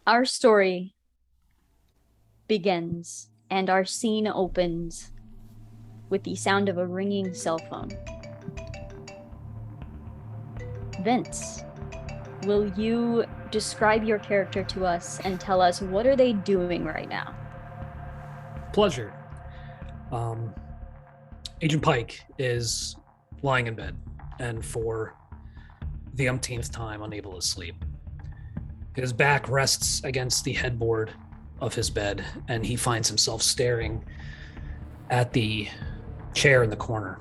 Our story begins and our scene opens with the sound of a ringing cell phone. Vince, will you describe your character to us and tell us what are they doing right now? Pleasure. Um, Agent Pike is lying in bed and for the umpteenth time unable to sleep. His back rests against the headboard of his bed and he finds himself staring at the chair in the corner.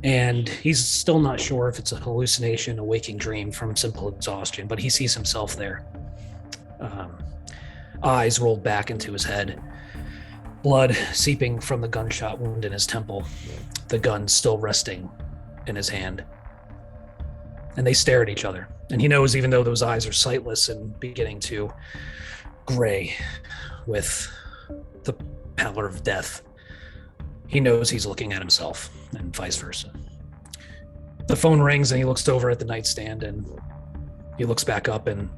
And he's still not sure if it's a hallucination, a waking dream from simple exhaustion, but he sees himself there. Eyes rolled back into his head, blood seeping from the gunshot wound in his temple, the gun still resting in his hand. And they stare at each other. And he knows, even though those eyes are sightless and beginning to gray with the pallor of death, he knows he's looking at himself, and vice versa. The phone rings and he looks over at the nightstand and he looks back up, and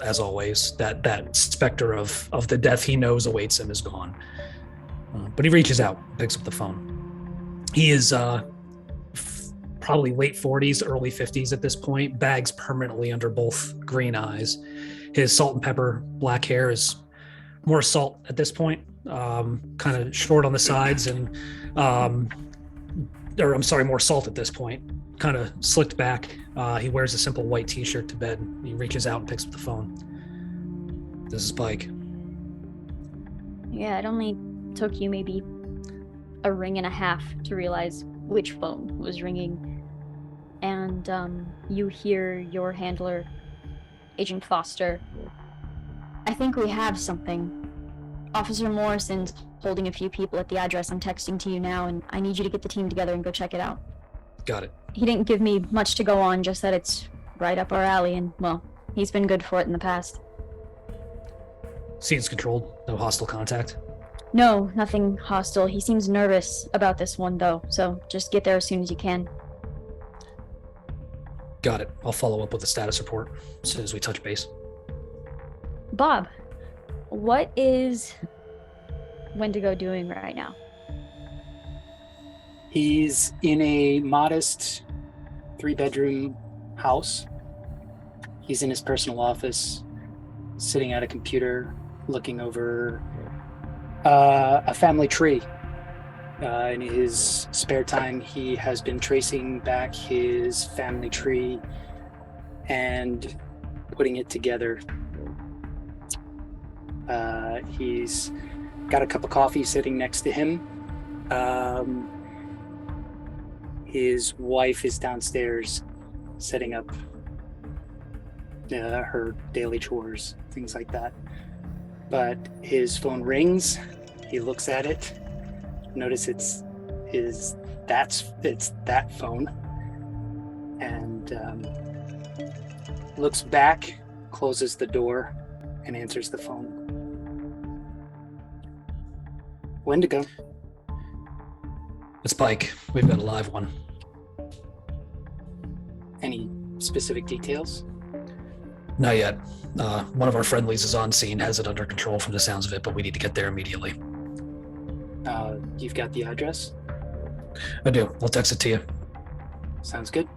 as always, that specter of the death he knows awaits him is gone. But he reaches out, picks up the phone. He is probably late 40s, early 50s at this point, bags permanently under both green eyes. His salt and pepper black hair is more salt at this point, kind of short on the sides, and more salt at this point, kind of slicked back. He wears a simple white t-shirt to bed. He reaches out and picks up the phone. This is Pike. Yeah, it only took you maybe a ring and a half to realize which phone was ringing. And you hear your handler, Agent Foster. I think we have something. Officer Morrison's holding a few people at the address I'm texting to you now, and I need you to get the team together and go check it out. Got it. He didn't give me much to go on, just that it's right up our alley, and, well, he's been good for it in the past. Scene's controlled. No hostile contact? No, nothing hostile. He seems nervous about this one, though, so just get there as soon as you can. Got it. I'll follow up with a status report as soon as we touch base. Bob, what is Wendigo doing right now? He's in a modest 3-bedroom house. He's in his personal office, sitting at a computer, looking over a family tree. In his spare time, he has been tracing back his family tree and putting it together. He's got a cup of coffee sitting next to him. His wife is downstairs setting up her daily chores, things like that. But his phone rings. He looks at it. Notice it's that phone, and looks back, closes the door, and answers the phone. Wendigo. It's Pike. We've got a live one. Any specific details? Not yet. One of our friendlies is on scene, has it under control from the sounds of it, but we need to get there immediately. You've got the address? I do. I'll text it to you. Sounds good.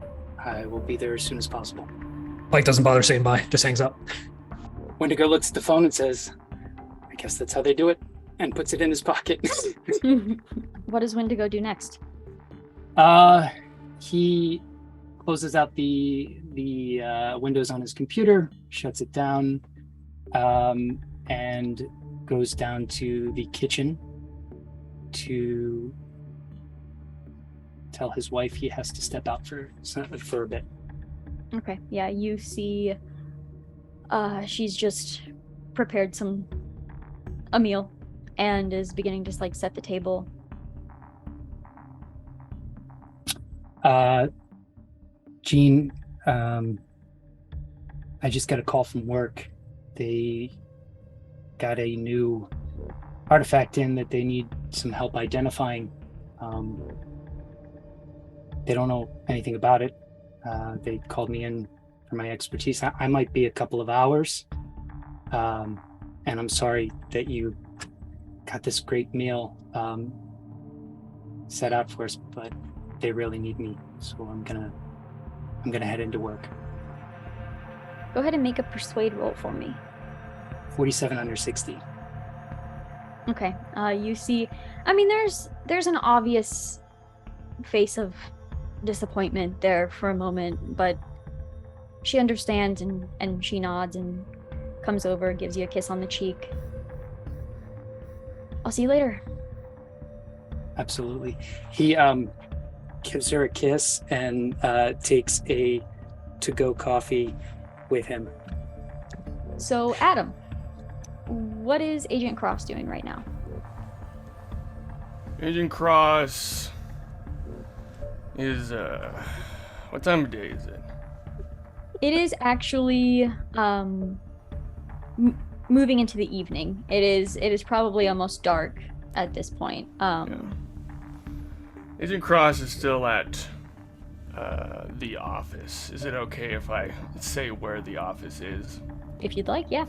I will be there as soon as possible. Pike doesn't bother saying bye, just hangs up. Wendigo looks at the phone and says, I guess that's how they do it, and puts it in his pocket. What does Wendigo do next? He closes out the windows on his computer, shuts it down, and goes down to the kitchen to tell his wife he has to step out for a bit. Okay, yeah, you see she's just prepared a meal and is beginning to set the table. Gene, I just got a call from work. They got a new artifact in that they need some help identifying. They don't know anything about it. They called me in for my expertise. I might be a couple of hours. And I'm sorry that you got this great meal set out for us, but they really need me, so I'm gonna head into work. Go ahead and make a persuade roll for me. 47 under 60. Okay. You see, I mean, there's an obvious face of disappointment there for a moment, but she understands and she nods and comes over, gives you a kiss on the cheek. I'll see you later. Absolutely. He gives her a kiss and takes a to-go coffee with him. So, Adam, what is Agent Cross doing right now? Agent Cross is, what time of day is it? It is actually moving into the evening. It is probably almost dark at this point. Yeah. Agent Cross is still at the office. Is it okay if I say where the office is? If you'd like, yeah.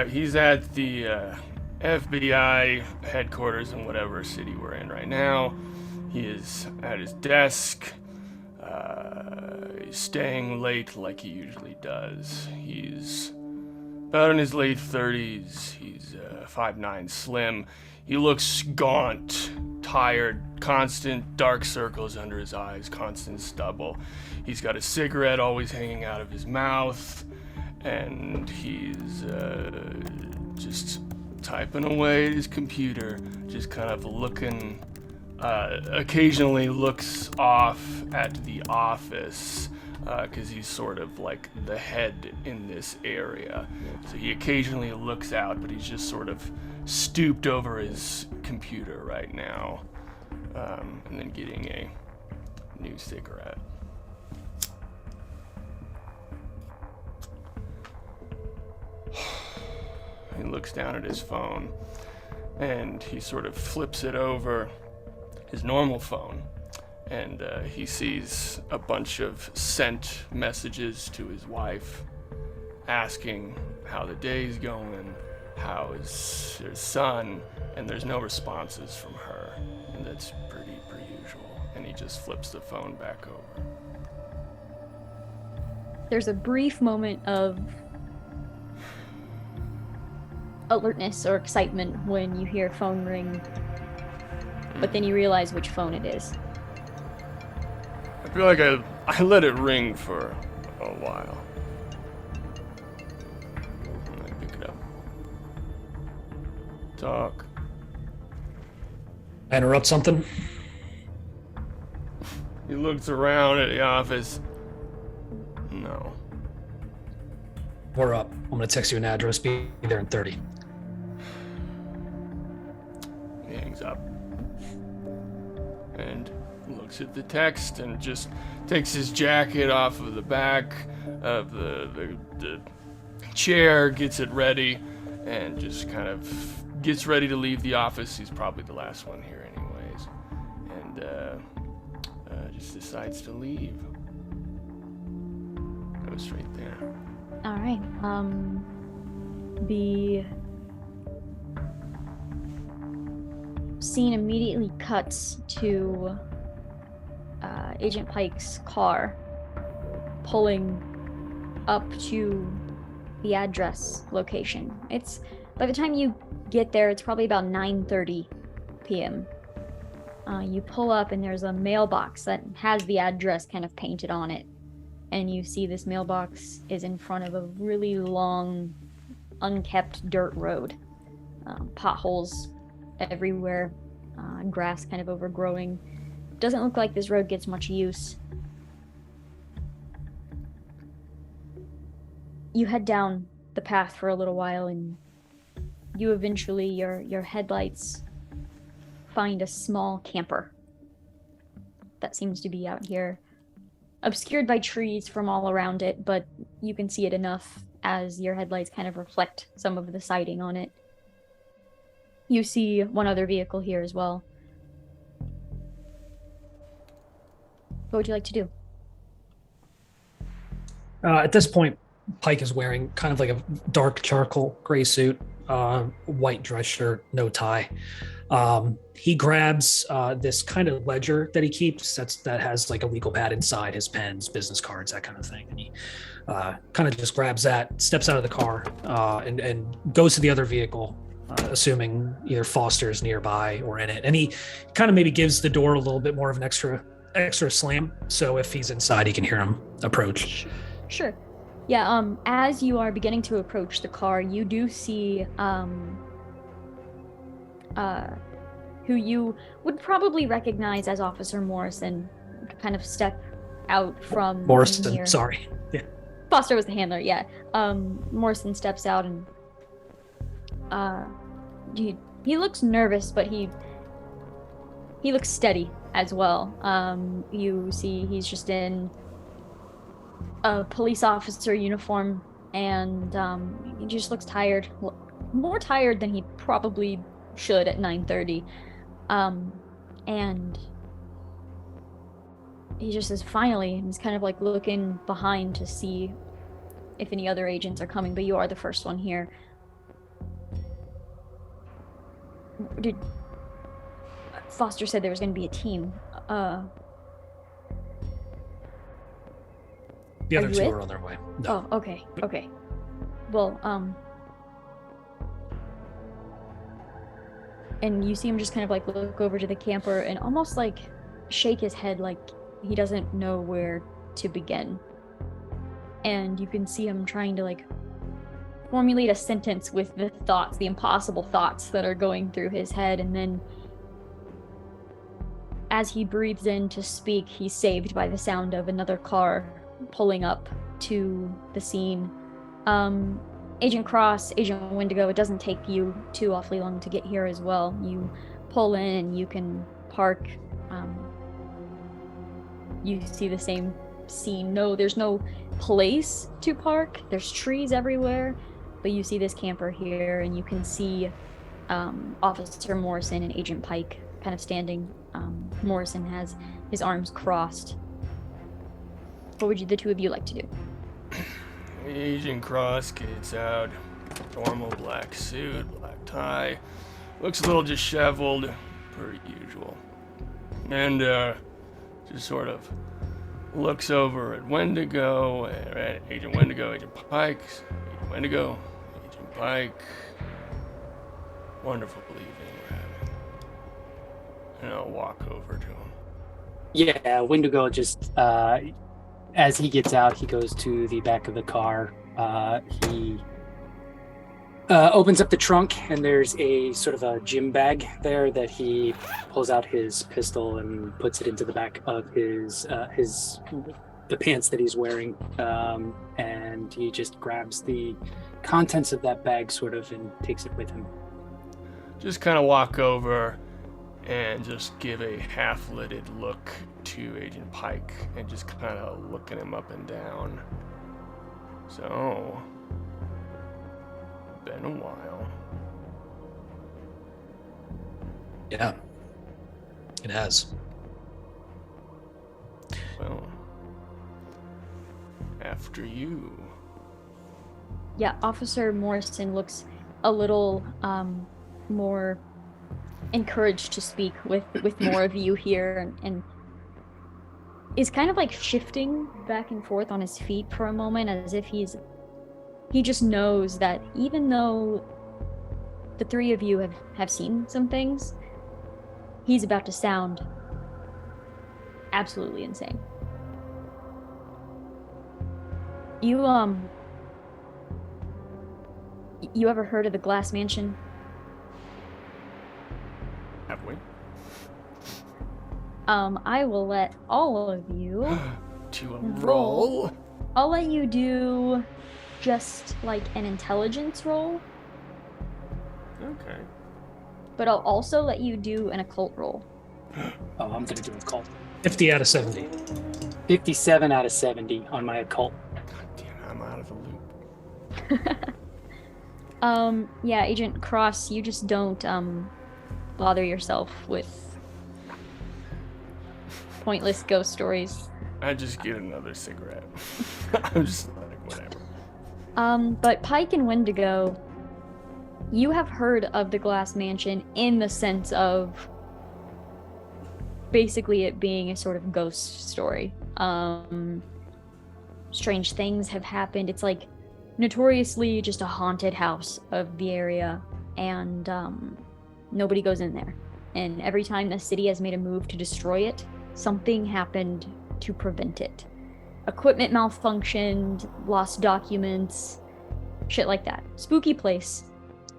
He's at the FBI headquarters in whatever city we're in right now. He is at his desk. He's staying late like he usually does. He's about in his late 30s. He's 5'9", slim. He looks gaunt, tired, constant dark circles under his eyes, constant stubble. He's got a cigarette always hanging out of his mouth, and he's just typing away at his computer, just kind of looking, occasionally looks off at the office, because he's sort of like the head in this area. So he occasionally looks out, but he's just sort of stooped over his computer right now, and then getting a new cigarette. He looks down at his phone, and he sort of flips it over, his normal phone, and he sees a bunch of sent messages to his wife asking how the day's going, how is his son, and there's no responses from her, and that's pretty per usual, and he just flips the phone back over. There's a brief moment of alertness or excitement when you hear phone ring, but then you realize which phone it is. I feel like I let it ring for a while. And I pick it up. Talk. I interrupt something? He looks around at the office. No. We're up. I'm gonna text you an address. Be there in 30. He hangs up. And looks at the text and just takes his jacket off of the back of the chair, gets it ready, and just kind of gets ready to leave the office. He's probably the last one here anyways. And just decides to leave. Goes straight there. All right. The scene immediately cuts to Agent Pike's car pulling up to the address location. It's by the time you get there, it's probably about 9:30 p.m. You pull up and there's a mailbox that has the address kind of painted on it. And you see this mailbox is in front of a really long, unkept dirt road. Potholes everywhere, grass kind of overgrowing. Doesn't look like this road gets much use. You head down the path for a little while, and you eventually, your headlights find a small camper that seems to be out here, obscured by trees from all around it, but you can see it enough as your headlights kind of reflect some of the siding on it. You see one other vehicle here as well. What would you like to do? At this point, Pike is wearing kind of like a dark charcoal gray suit, white dress shirt, no tie. He grabs this kind of ledger that he keeps that has like a legal pad inside, his pens, business cards, that kind of thing. And he kind of just grabs that, steps out of the car, and goes to the other vehicle, assuming either Foster's nearby or in it. And he kind of maybe gives the door a little bit more of an extra slam, so if he's inside, he can hear him approach. Sure. Yeah, as you are beginning to approach the car, you do see who you would probably recognize as Officer Morrison kind of step out from Morrison, near. sorry. Yeah. Foster was the handler, yeah. Morrison steps out and he looks nervous, but he looks steady as well. You see he's just in a police officer uniform, and he just looks tired, more tired than he probably should at 9:30. And he just says, finally, he's kind of like looking behind to see if any other agents are coming, but you are the first one here. Foster said there was going to be a team. The other you two it? are on their way. No. Oh, okay. Well, and you see him just kind of like look over to the camper and almost like shake his head like he doesn't know where to begin. And you can see him trying to like formulate a sentence with the thoughts, the impossible thoughts that are going through his head. And then as he breathes in to speak, he's saved by the sound of another car pulling up to the scene. Agent Cross, Agent Wendigo, it doesn't take you too awfully long to get here as well. You pull in and you can park. You see the same scene. No, there's no place to park. There's trees everywhere, but you see this camper here, and you can see Officer Morrison and Agent Pike kind of standing. Morrison has his arms crossed. What would the two of you like to do? Agent Cross gets out, normal black suit, black tie, looks a little disheveled, per usual, and just sort of looks over at Wendigo, at Agent Wendigo, Agent Pike, Agent Wendigo, Agent Pike. Wonderful evening we're having. And I'll walk over to him. Yeah, Wendigo just, as he gets out, he goes to the back of the car. He opens up the trunk, and there's a sort of a gym bag there that he pulls out his pistol and puts it into the back of the pants that he's wearing, and he just grabs the contents of that bag sort of and takes it with him. Just kind of walk over and just give a half-lidded look to Agent Pike and just kind of looking him up and down. So, been a while. Yeah, it has. Well, after you. Yeah, Officer Morrison looks a little more encouraged to speak with more of you here, and is kind of like shifting back and forth on his feet for a moment, as if he just knows that even though the three of you have seen some things, he's about to sound absolutely insane. You ever heard of the Glass Mansion? Have we? I will let all of you To a roll. I'll let you do just like an intelligence roll, Okay. but I'll also let you do an occult roll. Oh, I'm gonna do occult. 50 out of 70. 57 out of 70 on my occult. God damn it, I'm out of the loop. Yeah, Agent Cross, you just don't bother yourself with pointless ghost stories. I just get another cigarette. I'm just like, whatever. But Pike and Wendigo, you have heard of the Glass Mansion in the sense of basically it being a sort of ghost story. Strange things have happened. It's like notoriously just a haunted house of the area, and nobody goes in there. And every time the city has made a move to destroy it, something happened to prevent it. Equipment malfunctioned, lost documents, shit like that. Spooky place.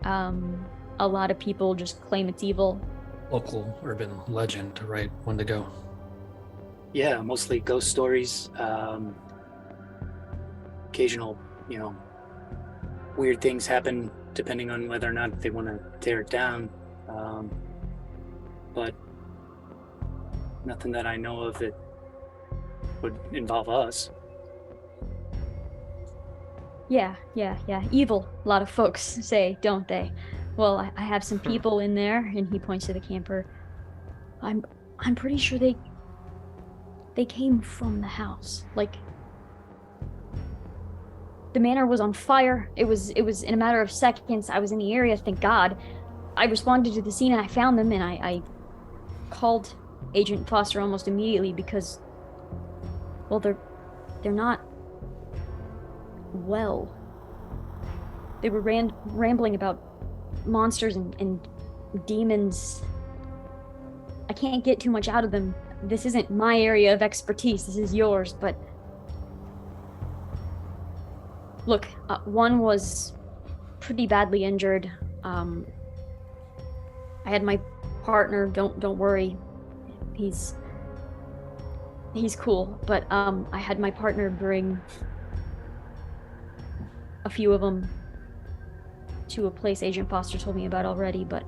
A lot of people just claim it's evil. Local urban legend, right? Wendigo. Yeah, mostly ghost stories. Occasional, weird things happen depending on whether or not they want to tear it down. But nothing that I know of that would involve us. Yeah. Evil, a lot of folks say, don't they? Well, I have some people in there, and he points to the camper. I'm pretty sure they came from the house. Like, the manor was on fire. It was in a matter of seconds. I was in the area, thank God. I responded to the scene and I found them, and I called Agent Foster almost immediately because, well, they're not well. They were rambling about monsters and demons. I can't get too much out of them. This isn't my area of expertise. This is yours, but look, one was pretty badly injured. I had my partner, don't worry. He's cool, but I had my partner bring a few of them to a place Agent Foster told me about already, but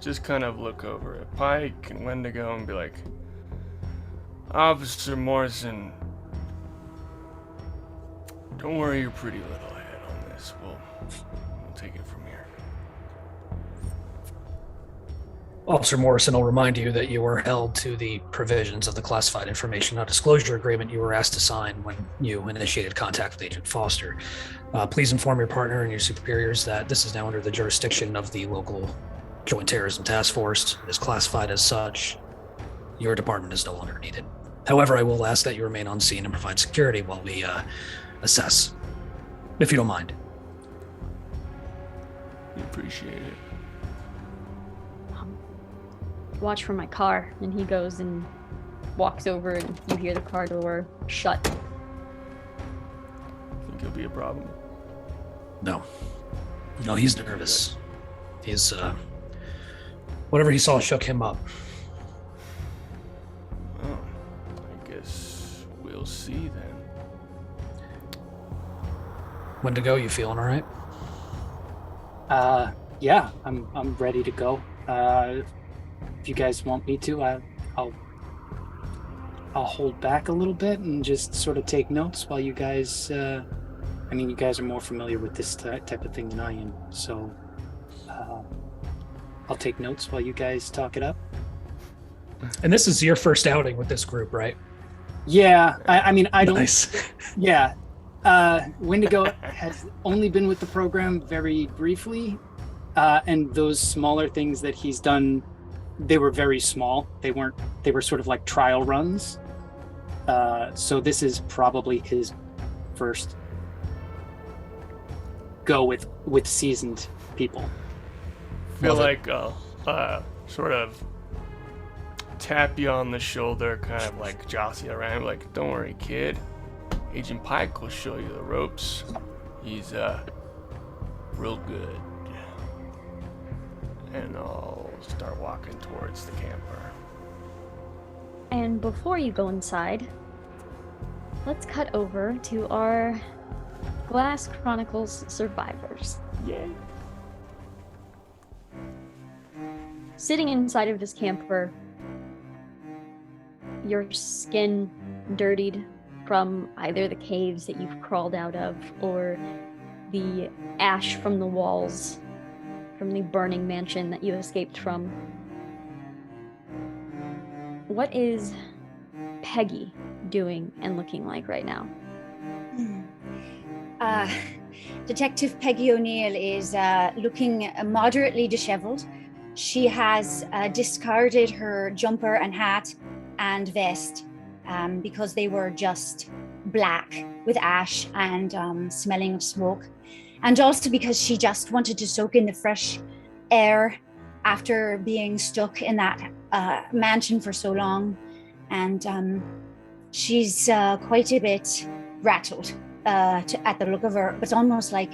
just kind of look over at Pike and Wendigo and be like, Officer Morrison, don't worry your pretty little head on this. We'll take it from here. Officer Morrison will remind you that you were held to the provisions of the classified information non-disclosure agreement you were asked to sign when you initiated contact with Agent Foster. Please inform your partner and your superiors that this is now under the jurisdiction of the local Joint Terrorism Task Force. It is classified as such. Your department is no longer needed. However, I will ask that you remain on scene and provide security while we assess, if you don't mind. We appreciate it. watch for my car. And he goes and walks over, and you hear the car door shut. Think he'll be a problem? No, he's nervous. He's, whatever he saw shook him up. Oh, I guess we'll see then. Wendigo, you feeling all right? Yeah, I'm ready to go. If you guys want me to, I'll hold back a little bit and just sort of take notes while you guys. I mean, you guys are more familiar with this type of thing than I am, so I'll take notes while you guys talk it up. And this is your first outing with this group, right? Yeah, I mean, I don't. Nice. Yeah, Wendigo has only been with the program very briefly, and those smaller things that he's done, they were very small. They were sort of like trial runs. So this is probably his first go with seasoned people. Feel like sort of tap you on the shoulder, kind of like jostle you around, like, don't worry, kid. Agent Pike will show you the ropes. He's real good. And I'll start walking towards the camper. And before you go inside, let's cut over to our Glass Chronicles survivors. Yay. Sitting inside of this camper, your skin dirtied from either the caves that you've crawled out of or the ash from the walls from the burning mansion that you escaped from. What is Peggy doing and looking like right now? Detective Peggy O'Neill is looking moderately disheveled. She has discarded her jumper and hat and vest because they were just black with ash and smelling of smoke. And also because she just wanted to soak in the fresh air after being stuck in that mansion for so long. And she's quite a bit rattled at the look of her. It's almost like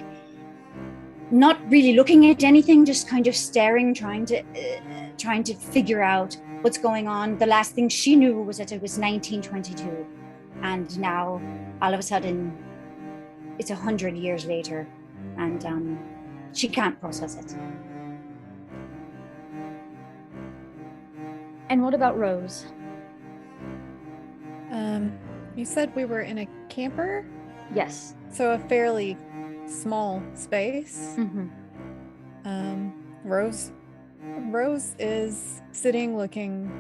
not really looking at anything, just kind of staring, trying to figure out what's going on. The last thing she knew was that it was 1922. And now, all of a sudden, it's 100 years later. And she can't process it. And what about Rose? You said we were in a camper? Yes. So a fairly small space. Mm-hmm. Rose is sitting looking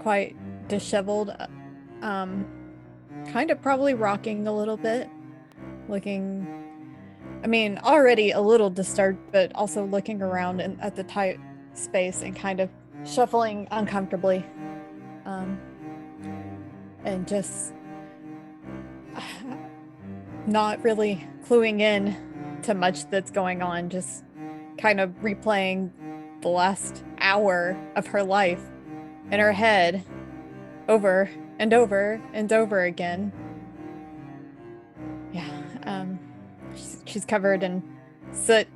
quite disheveled, kind of probably rocking a little bit, looking, I mean, already a little disturbed, but also looking around at the tight space and kind of shuffling uncomfortably, and just not really cluing in to much that's going on, just kind of replaying the last hour of her life in her head over and over and over again. Yeah, she's covered in soot,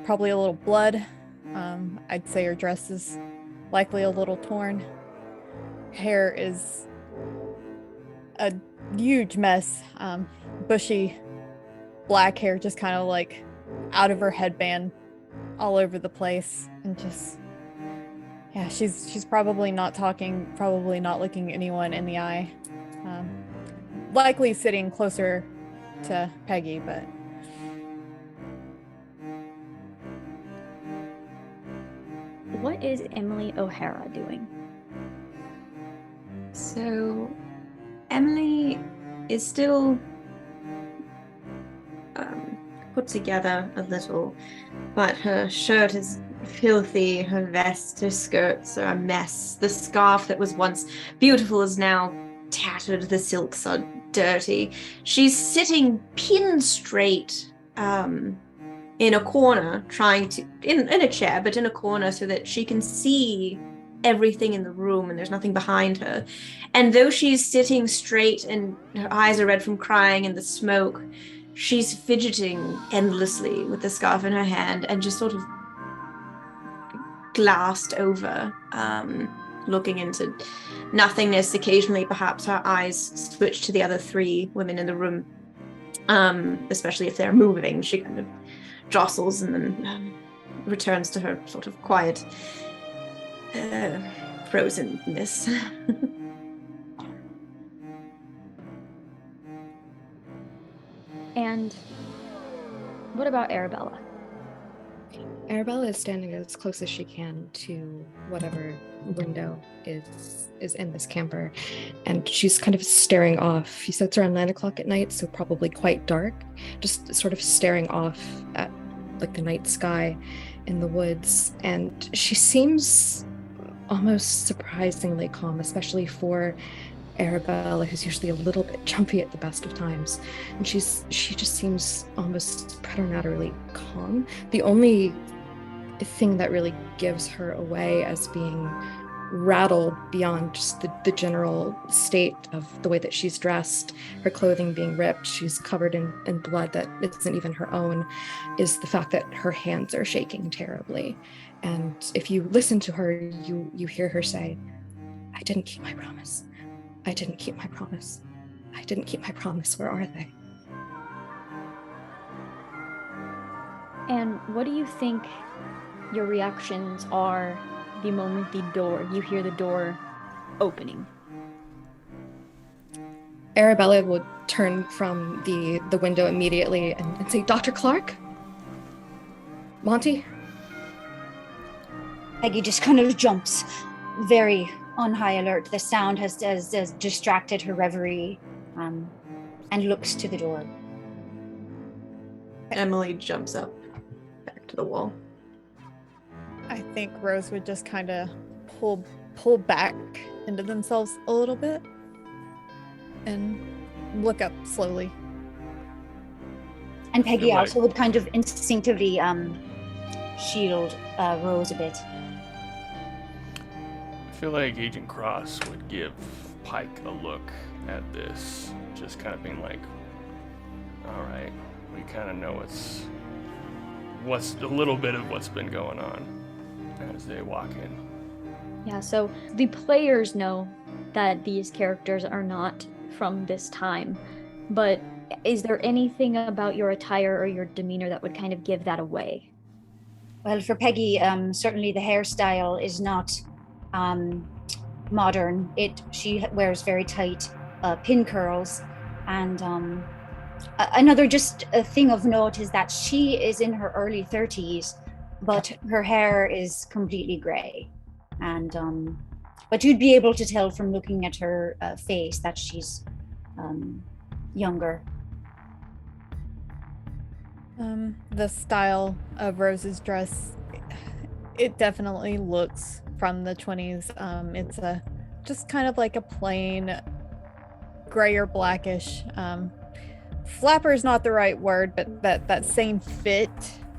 probably a little blood. I'd say her dress is likely a little torn. Hair is a huge mess. Bushy black hair just kind of like out of her headband all over the place, and just, yeah, she's probably not talking, probably not looking anyone in the eye. Likely sitting closer to Peggy, but What is Emily O'Hara doing? So, Emily is still put together a little, but her shirt is filthy, her vest, her skirts are a mess. The scarf that was once beautiful is now tattered, the silks are dirty. She's sitting pin straight in a corner, trying to, in a chair, but in a corner so that she can see everything in the room and there's nothing behind her. And though she's sitting straight and her eyes are red from crying and the smoke, she's fidgeting endlessly with the scarf in her hand and just sort of glassed over, looking into nothingness. Occasionally, perhaps her eyes switch to the other three women in the room, especially if they're moving. She kind of jostles and then returns to her sort of quiet frozenness. And what about Arabella? Arabella is standing as close as she can to whatever window is in this camper, and she's kind of staring off. You said it's around 9 o'clock at night, so probably quite dark, just sort of staring off at like the night sky in the woods. And she seems almost surprisingly calm, especially for Arabella, who's usually a little bit jumpy at the best of times. And she just seems almost preternaturally calm. The only thing that really gives her away as being rattled beyond just the general state of the way that she's dressed, her clothing being ripped, she's covered in blood that isn't even her own, is the fact that her hands are shaking terribly. And if you listen to her, you hear her say, "I didn't keep my promise. I didn't keep my promise. I didn't keep my promise. Where are they?" And what do you think your reactions are the moment you hear the door opening? Arabella would turn from the window immediately and say, "Dr. Clark? Monty?" Peggy just kind of jumps, very on high alert. The sound has distracted her reverie, and looks to the door. Emily jumps up back to the wall. I think Rose would just kind of pull back into themselves a little bit and look up slowly. And Peggy Feel like- also would kind of instinctively shield Rose a bit. I feel like Agent Cross would give Pike a look at this, just kind of being like, all right, we kind of know what's a little bit of what's been going on as they walk in. Yeah, so the players know that these characters are not from this time, but is there anything about your attire or your demeanor that would kind of give that away? Well, for Peggy, certainly the hairstyle is not modern. She wears very tight pin curls, and another just a thing of note is that she is in her early 30s, but her hair is completely gray, and but you'd be able to tell from looking at her face that she's younger. The style of Rose's dress, it definitely looks from the 20s. It's just kind of like a plain gray or blackish. Flapper is not the right word, but that same fit,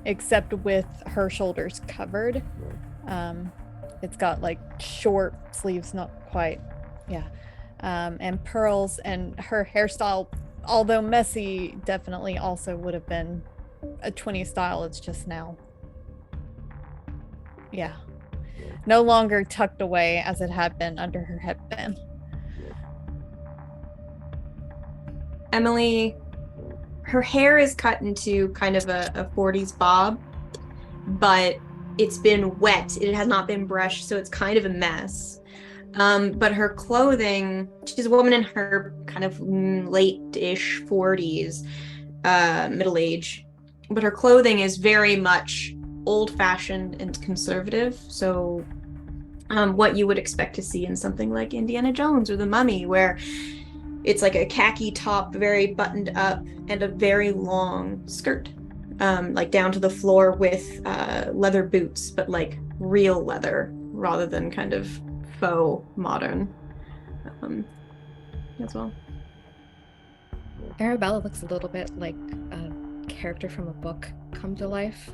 except with her shoulders covered. It's got like short sleeves, not quite, and pearls, and her hairstyle, although messy, definitely also would have been a 20s style. It's just now, no longer tucked away as it had been under her headband. Emily, her hair is cut into kind of a 40s bob, but it's been wet. It has not been brushed, so it's kind of a mess. But her clothing, she's a woman in her kind of late-ish 40s, middle age, but her clothing is very much old-fashioned and conservative. So what you would expect to see in something like Indiana Jones or The Mummy, where it's like a khaki top, very buttoned up, and a very long skirt, like down to the floor with leather boots, but like real leather rather than kind of faux modern as well. Arabella looks a little bit like a character from a book come to life,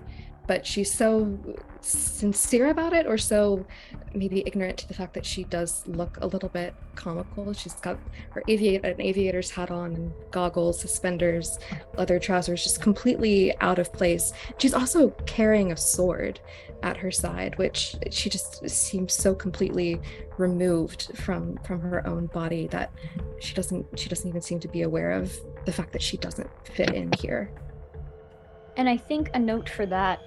but she's so sincere about it, or so maybe ignorant to the fact that she does look a little bit comical. She's got her an aviator's hat on, and goggles, suspenders, leather trousers, just completely out of place. She's also carrying a sword at her side, which she just seems so completely removed from her own body that she doesn't even seem to be aware of the fact that she doesn't fit in here. And I think a note for that,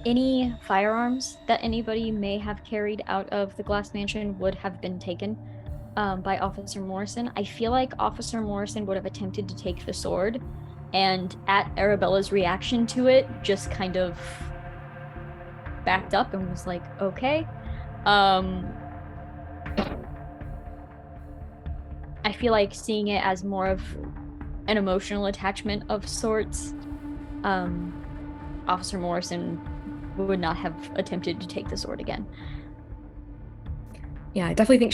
any firearms that anybody may have carried out of the Glass Mansion would have been taken by Officer Morrison. I feel like Officer Morrison would have attempted to take the sword, and at Arabella's reaction to it, just kind of backed up and was like, okay. I feel like seeing it as more of an emotional attachment of sorts, Officer Morrison would not have attempted to take the sword again. Yeah, I definitely think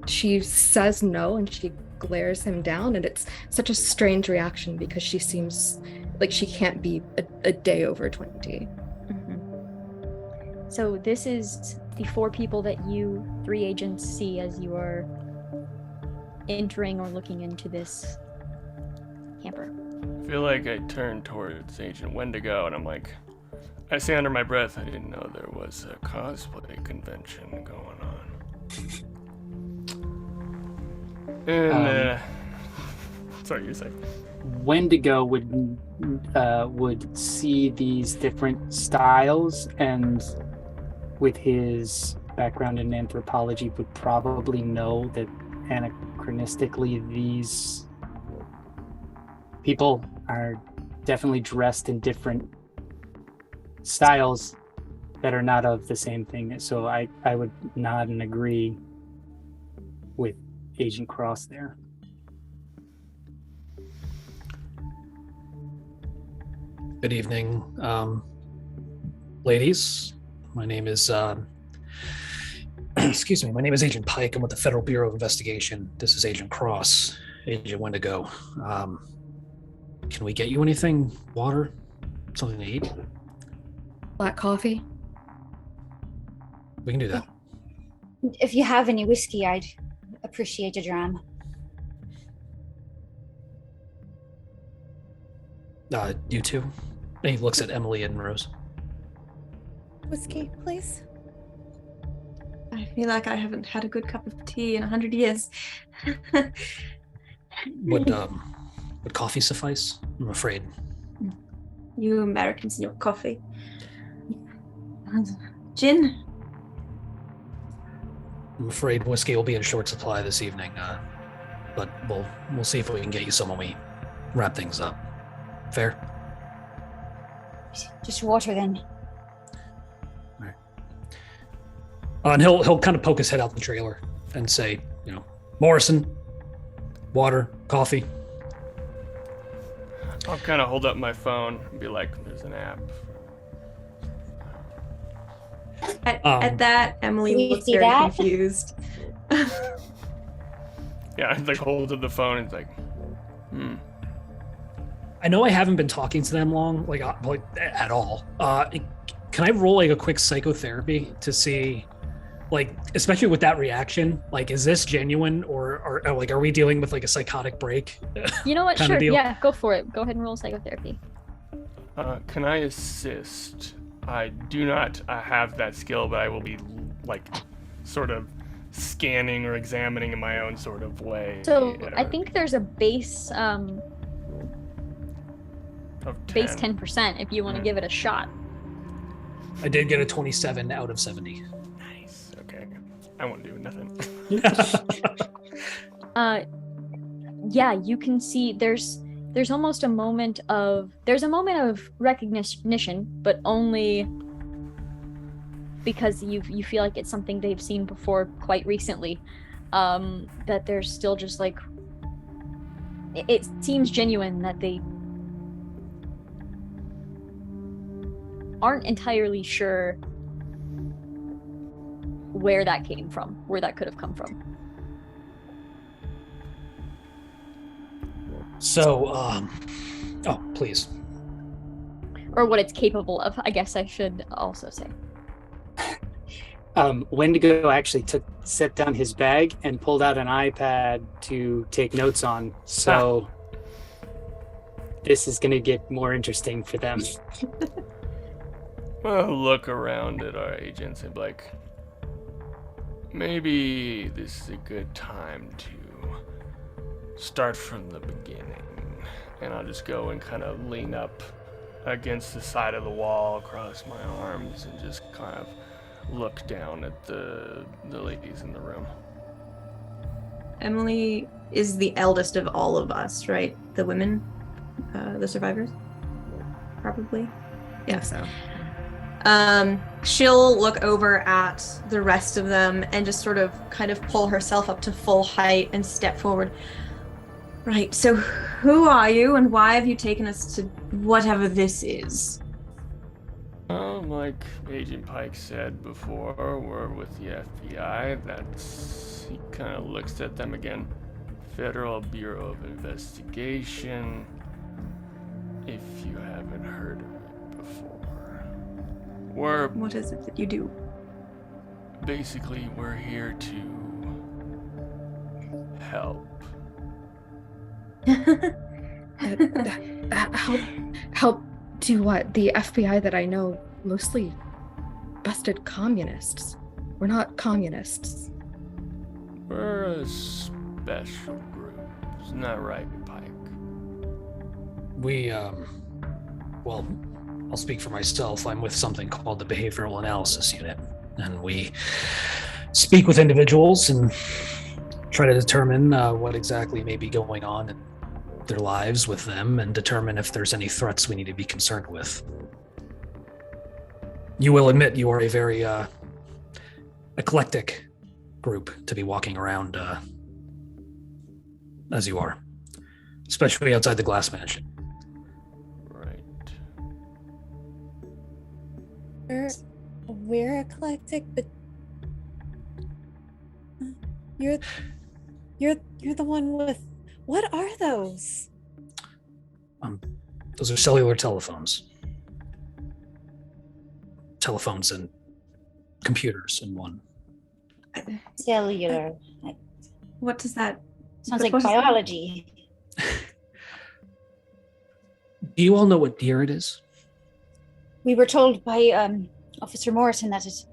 she says no, and she glares him down, and it's such a strange reaction because she seems like she can't be a day over 20. Mm-hmm. So this is the 4 people that you 3 agents see as you are entering or looking into this camper. I feel like I turn towards Agent Wendigo, and I'm like, I say under my breath, I didn't know there was a cosplay convention going on. And sorry, you're saying. Wendigo would see these different styles, and with his background in anthropology would probably know that anachronistically these people are definitely dressed in different styles that are not of the same thing. So I would nod and agree with Agent Cross there. Good evening, ladies. My name is, excuse me, my name is Agent Pike. I'm with the Federal Bureau of Investigation. This is Agent Cross, Agent Wendigo. Can we get you anything? Water? Something to eat? Black coffee. We can do that. If you have any whiskey, I'd appreciate a dram. You two? And he looks at Emily and Rose. Whiskey, please. I feel like I haven't had a good cup of tea in 100 years. Would coffee suffice? I'm afraid. You Americans and your coffee. Gin? I'm afraid whiskey will be in short supply this evening, but we'll see if we can get you some when we wrap things up. Fair? Just water then. All right. And he'll kind of poke his head out the trailer and say, Morrison, water, coffee. I'll kind of hold up my phone and be like, "There's an app." At that, Emily Can you looks see very that? confused. Yeah, I like hold up the phone and it's like, I know I haven't been talking to them long, like at all. Can I roll like a quick psychotherapy to see, like, especially with that reaction, like, is this genuine or are we dealing with like a psychotic break? You know what? Kinda Sure. deal? Yeah, go for it. Go ahead and roll psychotherapy. Can I assist? I do not have that skill, but I will be like sort of scanning or examining in my own sort of way. So I think there's a base of 10. base 10% if you want to give it a shot. I did get a 27 out of 70. Nice. Okay. I won't do nothing. Yeah, you can see there's almost a moment of recognition, but only because you feel like it's something they've seen before quite recently. That there's still just like it seems genuine that they aren't entirely sure where that came from, where that could have come from. So, oh, please. Or what it's capable of, I guess I should also say. Wendigo actually set down his bag and pulled out an iPad to take notes on. So this is going to get more interesting for them. Well, look around at our agents and be like, maybe this is a good time to start from the beginning. And I'll just go and kind of lean up against the side of the wall, across my arms, and just kind of look down at the ladies in the room. Emily is the eldest of all of us, right? The women, the survivors, probably. Yeah, so. She'll look over at the rest of them and just sort of kind of pull herself up to full height and step forward. Right, so who are you and why have you taken us to whatever this is? Like Agent Pike said before, we're with the FBI. He kind of looks at them again. Federal Bureau of Investigation. If you haven't heard of it before. What is it that you do? Basically, we're here to help. Help do what? The FBI that I know mostly busted communists. We're not communists. We're a special group. Isn't that right, Pike? We, well, I'll speak for myself. I'm with something called the Behavioral Analysis Unit, and we speak with individuals and try to determine what exactly may be going on in their lives with them and determine if there's any threats we need to be concerned with. You will admit you are a very eclectic group to be walking around as you are, especially outside the Glass Mansion. Right. We're eclectic, but you're the one with. What are those? Those are cellular telephones. Telephones and computers in one. Cellular. What does that? Sounds like what is- biology. Do you all know what year it is? We were told by Officer Morrison that it's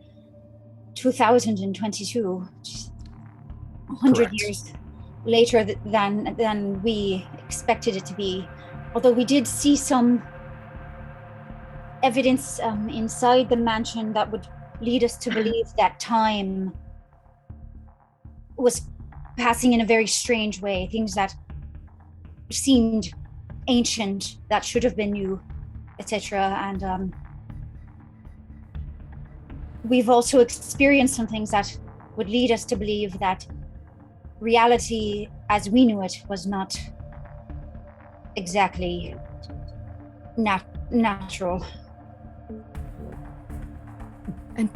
2022, which is 100 Correct. years later than we expected it to be. Although we did see some evidence inside the mansion that would lead us to believe that time was passing in a very strange way. Things that seemed ancient that should have been new, etc. And we've also experienced some things that would lead us to believe that reality as we knew it was not exactly natural. And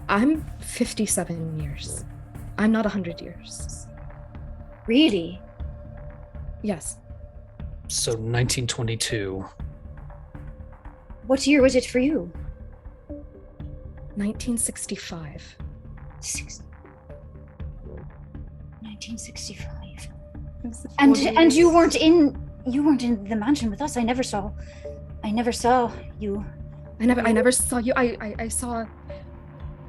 I'm 57 years. I'm not 100 years. Really? Yes. So 1922. What year was it for you? 1965. 1965. It was the And 40s. you weren't in the mansion with us. I never saw you. I never saw you. I saw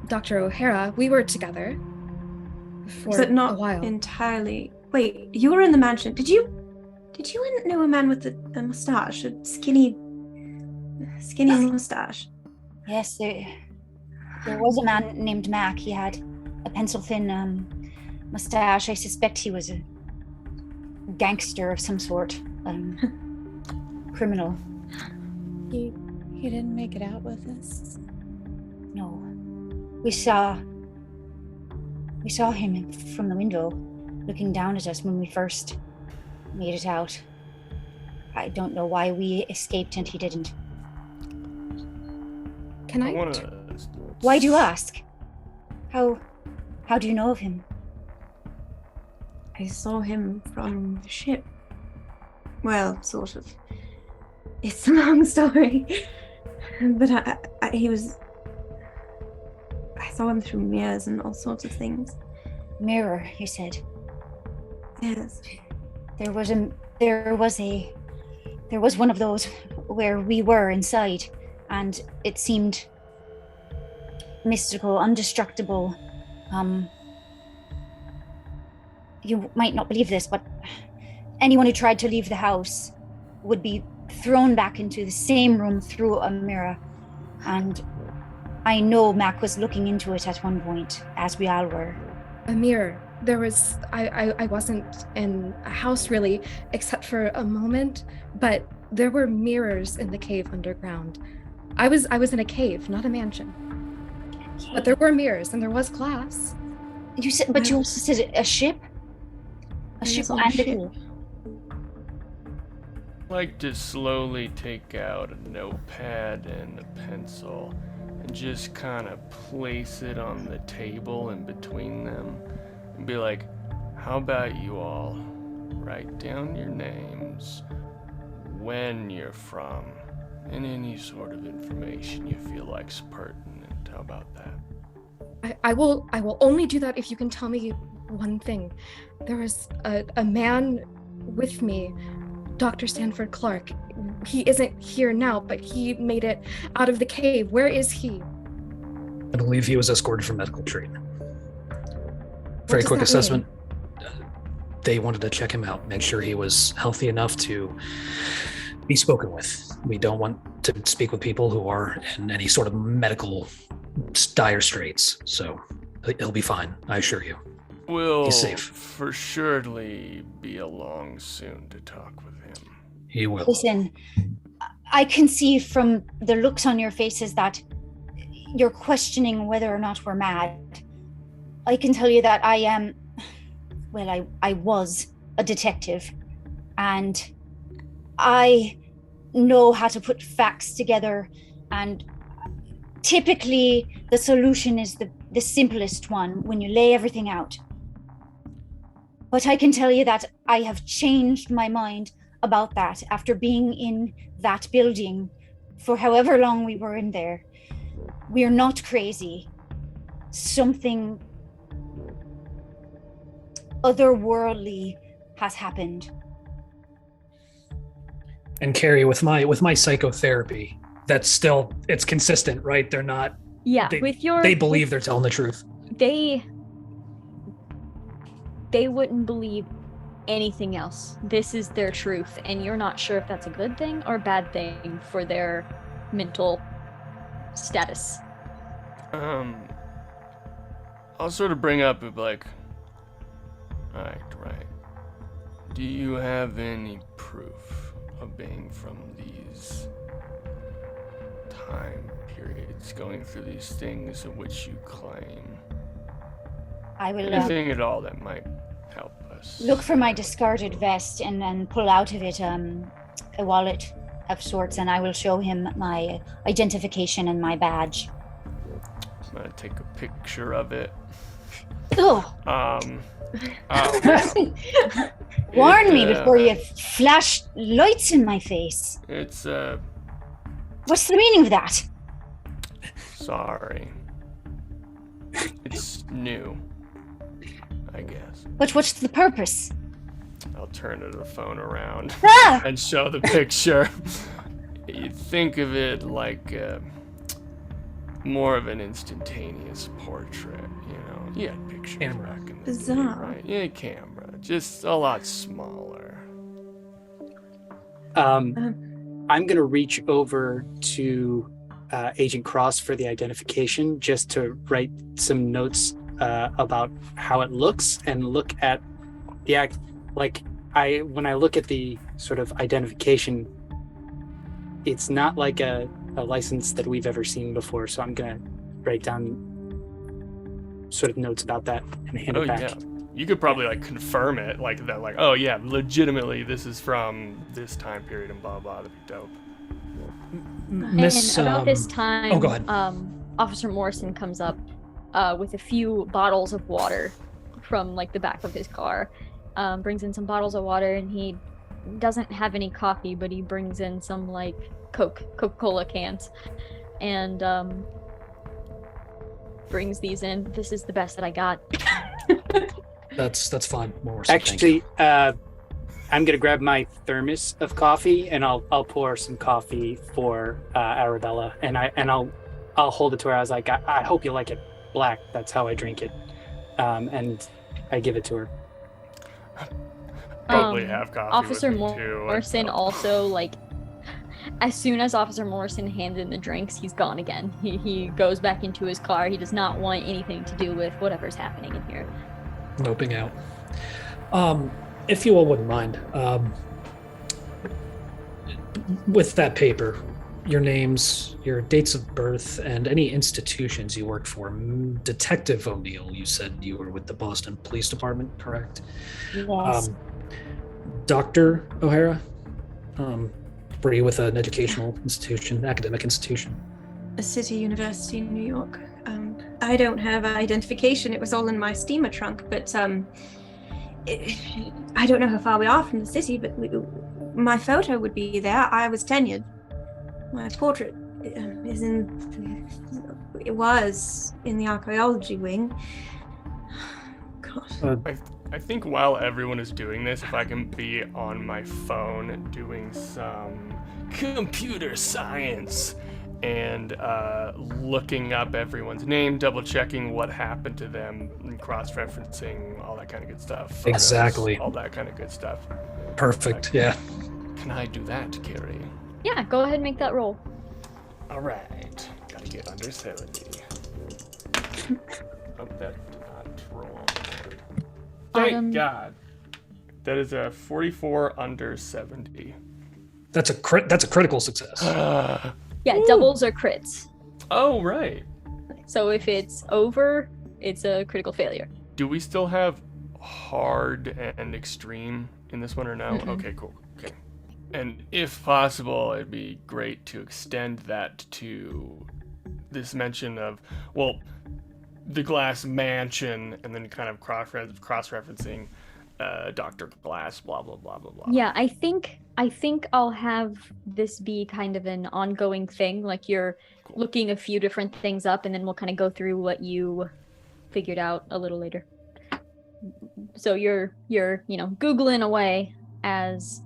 Dr. O'Hara. We were together for But not a while. entirely. Wait, you were in the mansion. Did you know a man with a mustache, a skinny mustache? Yes, there was a man named Mac. He had a pencil-thin mustache. I suspect he was a gangster of some sort, criminal. He didn't make it out with us. No, we saw him from the window, looking down at us when we first made it out. I don't know why we escaped and he didn't. Can I? Why do you ask? How do you know of him? I saw him from the ship. Well, sort of. It's a long story. But I saw him through mirrors and all sorts of things. Mirror, you said. Yes. There was one of those where we were inside, and it seemed mystical, indestructible. You might not believe this, but anyone who tried to leave the house would be thrown back into the same room through a mirror. And I know Mac was looking into it at one point, as we all were. A mirror. There was. I wasn't in a house really, except for a moment. But there were mirrors in the cave underground. I was in a cave, not a mansion. But there were mirrors and there was glass. You said, but you also said a ship. A ship on a and a ship. cave. Like to slowly take out a notepad and a pencil and just kind of place it on the table in between them and be like, how about you all write down your names, when you're from, and any sort of information you feel like's pertinent. How about that? I will only do that if you can tell me one thing. There was a man with me, Dr. Stanford Clark. He isn't here now, but he made it out of the cave. Where is he? I believe he was escorted for medical treatment. Very does quick that mean? assessment. They wanted to check him out, make sure he was healthy enough to be spoken with. We don't want to speak with people who are in any sort of medical dire straits. So he'll be fine, I assure you. We'll He's safe. for surely be along soon to talk with him. He will. Listen, I can see from the looks on your faces that you're questioning whether or not we're mad. I can tell you that I was a detective, and I know how to put facts together and typically the solution is the simplest one when you lay everything out. But I can tell you that I have changed my mind about that after being in that building for however long we were in there. We are not crazy. Something otherworldly has happened. And Carrie, with my psychotherapy, that's still, it's consistent, right? They're not. Yeah, they believe they're telling the truth. They wouldn't believe anything else. This is their truth, and you're not sure if that's a good thing or a bad thing for their mental status. I'll sort of bring up like, right. Do you have any proof of being from these time periods, going through these things of which you claim? I will anything at all that might help us. Look for my discarded vest and then pull out of it a wallet of sorts, and I will show him my identification and my badge. I'm gonna take a picture of it. Oh. Warn me before you flash lights in my face. It's What's the meaning of that? Sorry. It's new, I guess. But what's the purpose? I'll turn the phone around Ah! and show the picture. You think of it like more of an instantaneous portrait, you know? Yeah, pictures back in the day, Bizarre. right? Yeah, camera, just a lot smaller. I'm gonna reach over to Agent Cross for the identification, just to write some notes about how it looks and look at the act. Like when I look at the sort of identification, it's not like a license that we've ever seen before. So I'm gonna write down sort of notes about that and hand it back. Yeah. You could probably like confirm it, like that, like, oh yeah, legitimately this is from this time period and blah blah. That'd be dope. Miss, and about this time, oh, go ahead. Officer Morrison comes up with a few bottles of water from like the back of his car. Brings in some bottles of water, and he doesn't have any coffee, but he brings in some like Coca-Cola cans, and brings these in. This is the best that I got. That's fine, Morrison. Actually, I'm gonna grab my thermos of coffee and I'll pour some coffee for Arabella, and I'll hold it to her. I was like, I hope you like it black. That's how I drink it, and I give it to her. Probably have coffee. Officer with me too. Morrison also, like, as soon as Officer Morrison hands in the drinks, he's gone again. He goes back into his car. He does not want anything to do with whatever's happening in here. Noping out. If you all wouldn't mind, with that paper, your names, your dates of birth, and any institutions you worked for. Detective O'Neill, you said you were with the Boston Police Department, correct? Yes. Dr. O'Hara, were you with an educational institution, academic institution? A city university in New York. I don't have identification. It was all in my steamer trunk, but I don't know how far we are from the city, but my photo would be there. I was tenured. My portrait was in the archaeology wing. God. I think while everyone is doing this, if I can be on my phone doing some computer science and looking up everyone's name, double checking what happened to them, and cross-referencing all that kind of good stuff. Photos, Exactly. All that kind of good stuff. Perfect, yeah. Can I do that, Carrie? Yeah, go ahead and make that roll. All right. Gotta get under 70. Oh, that did not roll. Thank God. That is a 44 under 70. That's a critical success. Yeah, doubles are crits. Oh, right. So if it's over, it's a critical failure. Do we still have hard and extreme in this one or no? Mm-mm. Okay, cool. Okay. And if possible, it'd be great to extend that to this mention of, well, the Glass Mansion, and then kind of cross-referencing Dr. Glass, blah, blah, blah, blah, blah. Yeah, I think I'll have this be kind of an ongoing thing. Like you're Cool. looking a few different things up, and then we'll kind of go through what you figured out a little later. So you're Googling away as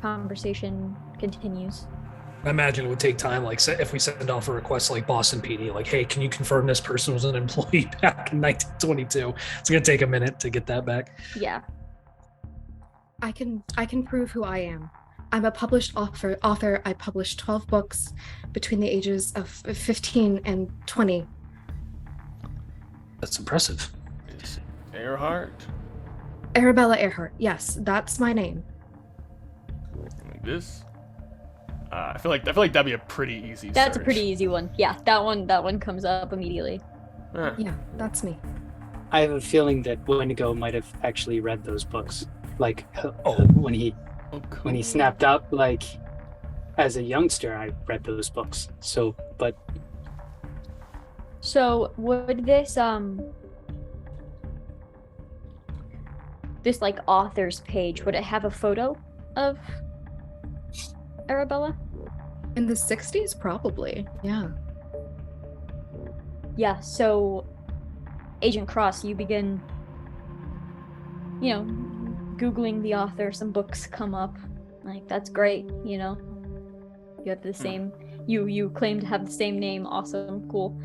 conversation continues. I imagine it would take time, like if we send off a request like Boston PD, like, hey, can you confirm this person was an employee back in 1922? It's gonna take a minute to get that back. Yeah. I can prove who I am. I'm a published author. I published 12 books between the ages of 15 and 20. That's impressive. It's Earhart. Arabella Earhart. Yes, that's my name. Like this. I feel like that'd be a pretty easy That's search. a pretty easy one. Yeah, that one comes up immediately. Huh. Yeah, that's me. I have a feeling that Wendigo might have actually read those books. Like when he Oh, cool. when he snapped up, like as a youngster, I read those books. So, but So would this this like author's page, would it have a photo of Arabella? In the 60s, probably. Yeah. Yeah, so Agent Cross, you begin, Googling the author, some books come up. Like, that's great, You have the same, you claim to have the same name, awesome, cool.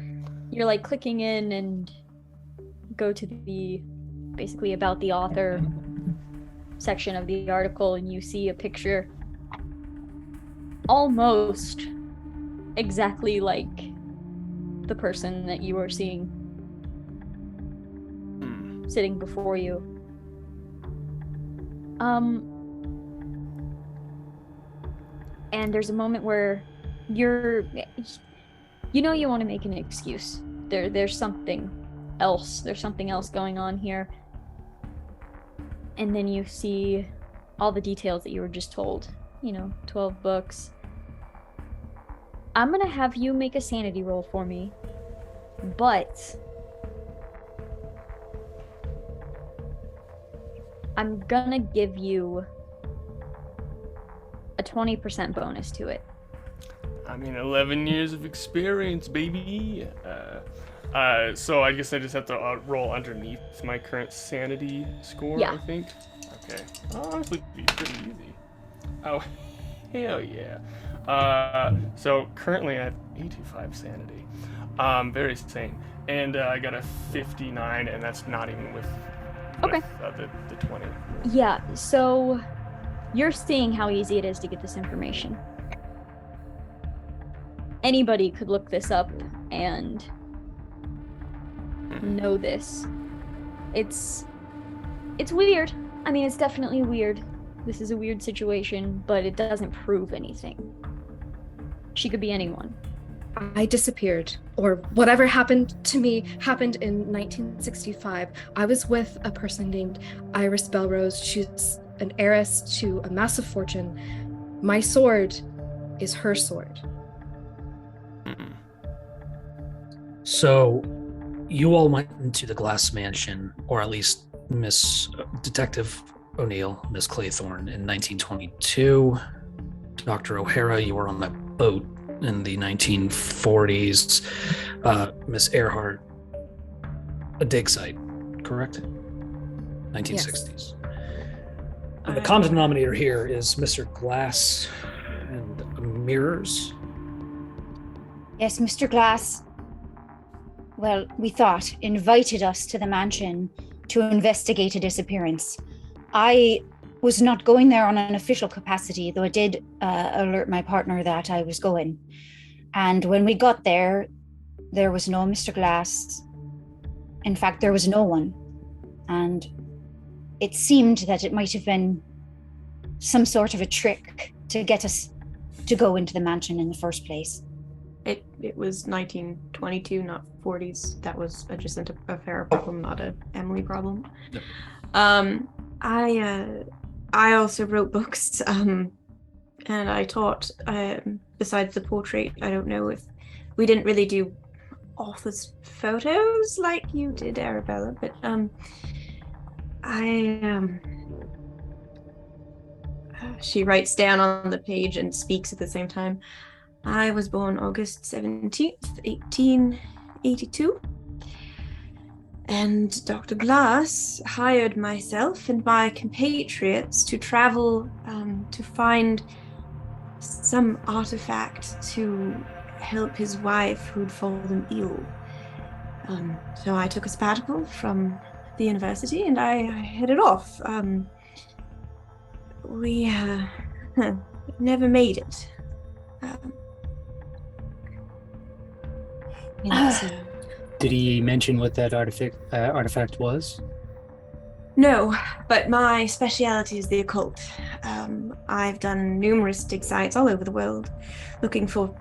You're like clicking in and go to the, basically about the author section of the article, and you see a picture almost exactly like the person that you are seeing sitting before you. And there's a moment where you want to make an excuse. There's something else going on here. And then you see all the details that you were just told. 12 books. I'm gonna have you make a sanity roll for me, but I'm gonna give you a 20% bonus to it. I mean, 11 years of experience, baby. So I guess I just have to roll underneath my current sanity score, Yeah. I think. Okay. Honestly, it'd be pretty easy. Oh, hell yeah. So currently I have 85 sanity. Very sane. And I got a 59, and that's not even with Okay. The 20. Yeah, so you're seeing how easy it is to get this information. Anybody could look this up and know this. It's weird. I mean, it's definitely weird. This is a weird situation, but it doesn't prove anything. She could be anyone. I disappeared, or whatever happened to me happened in 1965. I was with a person named Iris Belrose. She's an heiress to a massive fortune. My sword is her sword. So you all went into the Glass Mansion, or at least Miss Detective O'Neill, Miss Claythorne, in 1922. Dr. O'Hara, you were on that boat in the 1940s. Miss Earhart, a dig site, correct? 1960s. And the common denominator here is Mr. Glass and mirrors. Yes, Mr. Glass, well, we thought, invited us to the mansion to investigate a disappearance. I was not going there on an official capacity, though I did alert my partner that I was going. And when we got there, there was no Mr. Glass. In fact, there was no one. And it seemed that it might have been some sort of a trick to get us to go into the mansion in the first place. It was 1922, not 40s. That was a Jacinta O'Hara problem, not a Emily problem. Yep. I also wrote books, and I taught besides the portrait. I don't know if we didn't really do author's photos like you did, Arabella, but she writes down on the page and speaks at the same time. I was born August 17th, 1882. And Dr. Glass hired myself and my compatriots to travel to find some artifact to help his wife who'd fallen ill. So I took a sabbatical from the university and I headed off. We never made it. Did he mention what that artifact was? No, but my speciality is the occult. I've done numerous dig sites all over the world looking for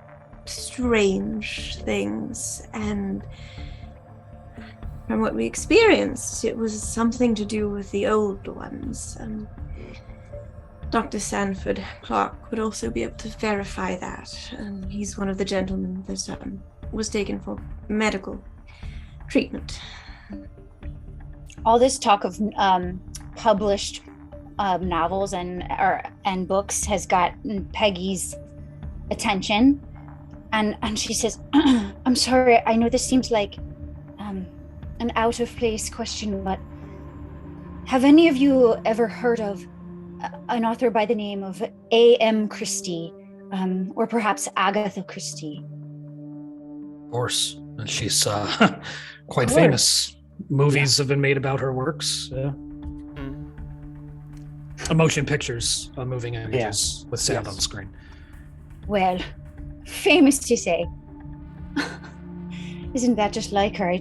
strange things, and from what we experienced, it was something to do with the old ones. Dr. Sanford Clark would also be able to verify that. He's one of the gentlemen that was taken for medical treatment. All this talk of published novels and books has gotten Peggy's attention, and she says, "I'm sorry. I know this seems like an out of place question, but have any of you ever heard of an author by the name of A.M. Christie, or perhaps Agatha Christie?" Of course, and she's quite Of famous. Movies have been made about her works. Motion pictures, moving images with sound on screen. Well, famous to say. Isn't that just like her?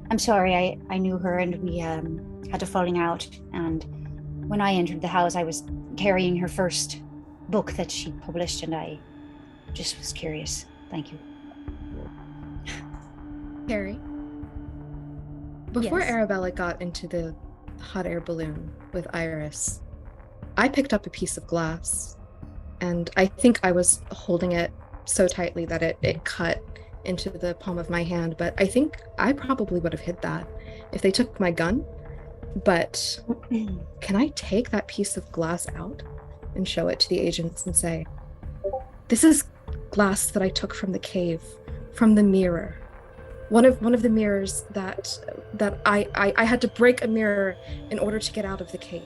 I'm sorry, I knew her and we had a falling out, and when I entered the house I was carrying her first book that she published and I just was curious. Thank you. Carrie, before Yes. Arabella got into the hot air balloon with Iris, I picked up a piece of glass, and I think I was holding it so tightly that it cut into the palm of my hand, but I think I probably would have hid that if they took my gun. But can I take that piece of glass out and show it to the agents and say, this is glass that I took from the cave, from the mirror. One of the mirrors that I had to break a mirror in order to get out of the cave.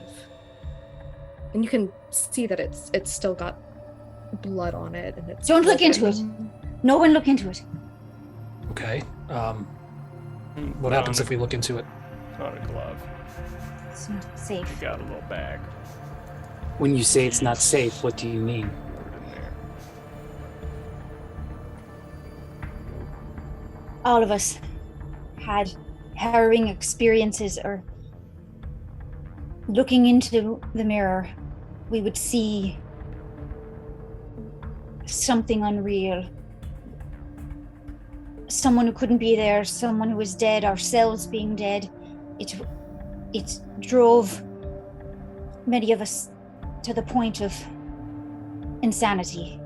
And you can see that it's still got blood on it, and it's Don't look into it. No one look into it. Okay. What happens if we look into it? It's not a glove. It's not safe. You got a little bag. When you say it's not safe, what do you mean? Put it in there. All of us had harrowing experiences, or looking into the mirror, we would see something unreal. Someone who couldn't be there, someone who was dead, ourselves being dead. It drove many of us to the point of insanity.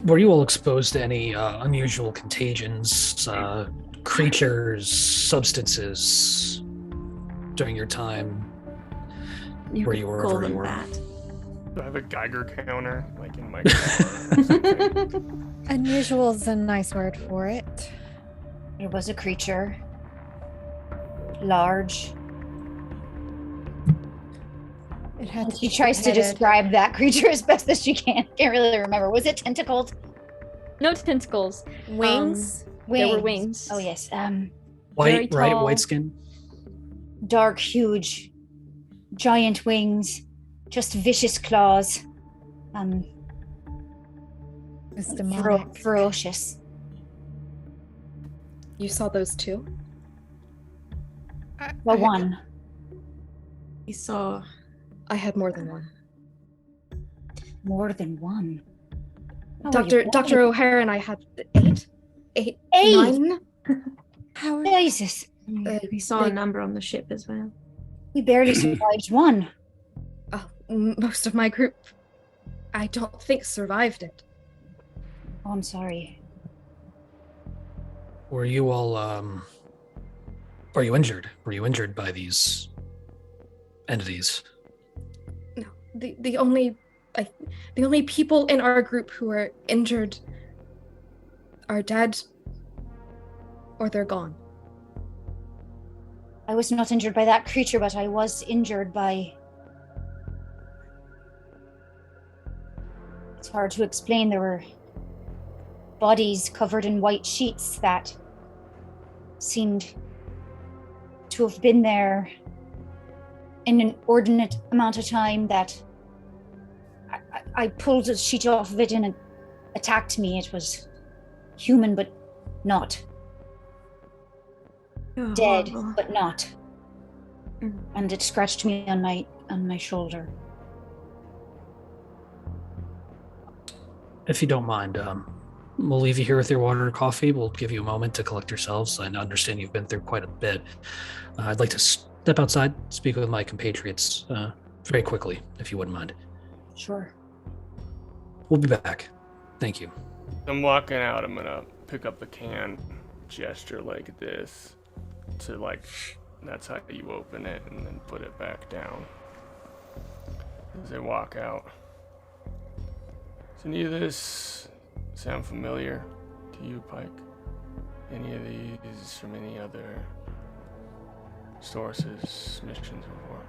Were you all exposed to any unusual contagions, creatures, substances during your time where you were call wherever you them were? that. Do I have a Geiger counter, like in my car? Unusual is a nice word for it. There was a creature, large. It had She tries to two-headed. describe that creature as best as she can. Can't really remember. Was it tentacled? No tentacles. Wings. There were wings. Oh yes. Very White, right? tall. White skin. Dark, huge, giant wings, just vicious claws. It's demonic. Ferocious. You saw those too? Well, one. We saw. I had more than one. More than one. How are you Dr. O'Hara and I had eight? Eight? 9? How are Jesus. We saw a number on the ship as well. We barely survived one. Most of my group, I don't think, survived it. Oh, I'm sorry. Were you all, were you injured? Were you injured by these entities? No, the only people in our group who are injured are dead, or they're gone. I was not injured by that creature, but I was injured by... It's hard to explain. There were bodies covered in white sheets that seemed to have been there in an ordinate amount of time, that I pulled a sheet off of it and it attacked me. It was human, but not. Dead, but not. And it scratched me on my shoulder. If you don't mind, we'll leave you here with your water and coffee. We'll give you a moment to collect yourselves. I understand you've been through quite a bit. I'd like to step outside, speak with my compatriots very quickly, if you wouldn't mind. Sure. We'll be back. Thank you. I'm walking out. I'm gonna pick up the can, gesture like this, to like, that's how you open it, and then put it back down as I walk out. Does any of this sound familiar to you, Pike? Any of these from any other sources, missions before?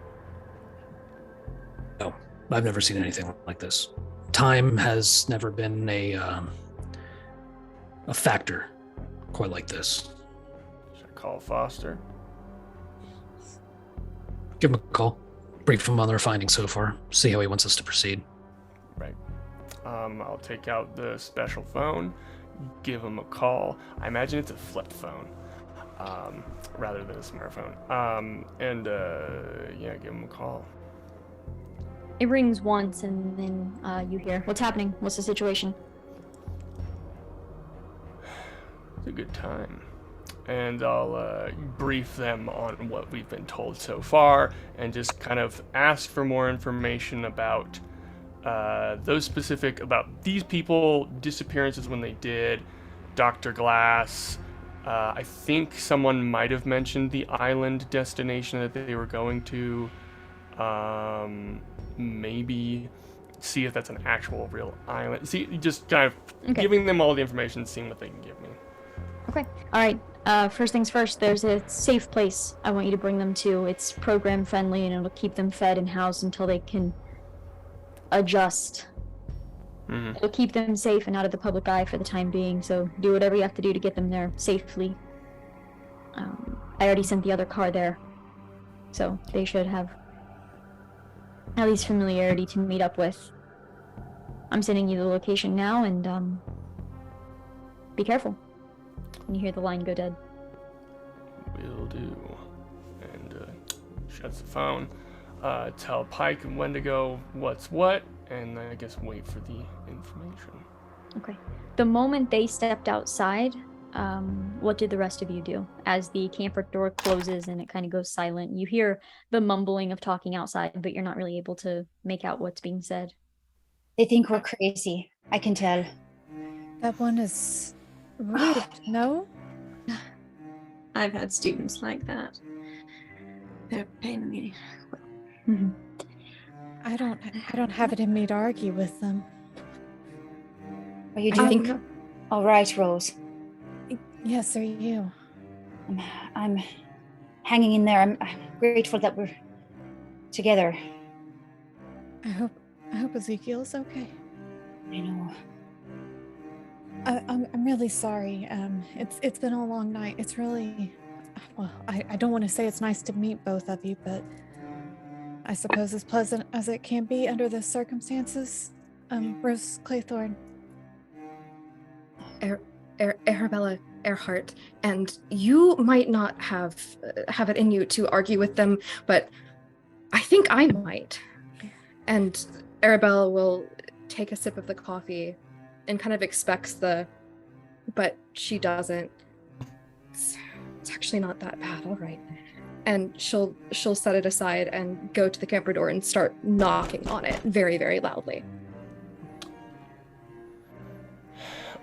No, I've never seen anything like this. Time has never been a factor quite like this. Should I call Foster? Give him a call. Brief him on their findings so far. See how he wants us to proceed. Right. I'll take out the special phone, give him a call. I imagine it's a flip phone, rather than a smartphone. Yeah, give him a call. It rings once, and then you hear, "What's happening? What's the situation?" It's a good time. And I'll brief them on what we've been told so far, and just kind of ask for more information about about these people, disappearances when they did, Dr. Glass. I think someone might have mentioned the island destination that they were going to. Maybe see if that's an actual real island. See, just kind of giving them all the information, seeing what they can give me. Okay. All right. First things first, there's a safe place I want you to bring them to. It's program friendly, and it'll keep them fed and housed until they can adjust. Mm-hmm. It'll keep them safe and out of the public eye for the time being, so do whatever you have to do to get them there safely. I already sent the other car there, so they should have at least familiarity to meet up with. I'm sending you the location now, and be careful when you hear the line go dead. Will do. And shuts the phone. Tell Pike and Wendigo what's what, and I guess wait for the information. Okay. The moment they stepped outside, what did the rest of you do? As the camper door closes and it kind of goes silent, you hear the mumbling of talking outside, but you're not really able to make out what's being said. They think we're crazy. I can tell. That one is rude, no? I've had students like that. They're a pain in the... Mm-hmm. I don't have it in me to argue with them. Are you doing all right, Rose? Yes, are you? I'm hanging in there. I'm grateful that we're together. I hope Ezekiel's okay. I know. I'm really sorry. It's been a long night. It's really, well, I don't want to say it's nice to meet both of you, but I suppose as pleasant as it can be under the circumstances. Rose Claythorne. Arabella Earhart, and you might not have it in you to argue with them, but I think I might. And Arabella will take a sip of the coffee and kind of expects but she doesn't. It's actually not that bad. All right. And she'll set it aside and go to the camper door and start knocking on it very, very loudly.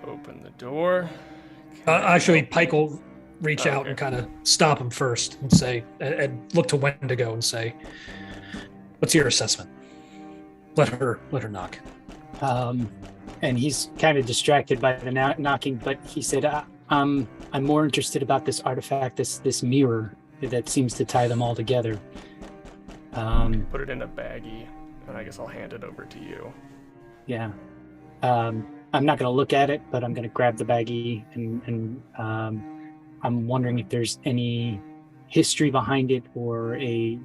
Open the door. Actually, Pike will reach out Okay. and kind of stop him first and say, and look to Wendigo and say, "What's your assessment?" Let her knock. And he's kind of distracted by the knocking, but he said, "I'm more interested about this artifact, this mirror that seems to tie them all together." Put it in a baggie, and I guess I'll hand it over to you. Yeah. I'm not going to look at it, but I'm going to grab the baggie, and I'm wondering if there's any history behind it, or a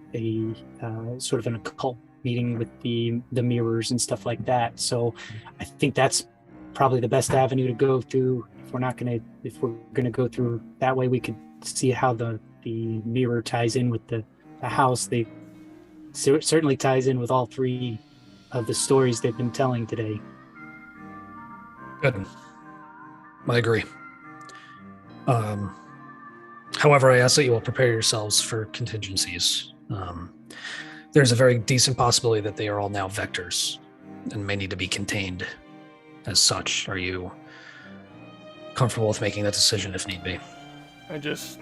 sort of an occult meeting with the mirrors and stuff like that. So I think that's probably the best avenue to go through. If we're gonna go through that way, we could see how the mirror ties in with the house. They certainly ties in with all three of the stories they've been telling today. Good. I agree. However, I ask that you will prepare yourselves for contingencies. There's a very decent possibility that they are all now vectors and may need to be contained as such. Are you comfortable with making that decision if need be? I just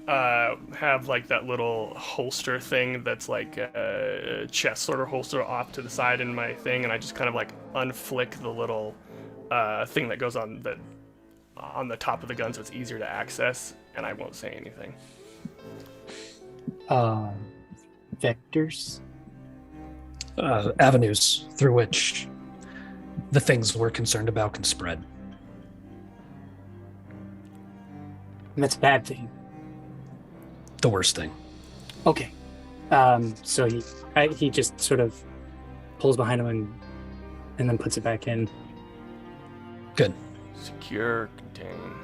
have like that little holster thing that's like a chest sort of holster off to the side in my thing, and I just kind of like unflick the little thing that goes on the top of the gun so it's easier to access, and I won't say anything. Vectors? Avenues through which the things we're concerned about can spread. And that's a bad thing. The worst thing. Okay. So he just sort of pulls behind him and then puts it back in. Good. Secure, contain,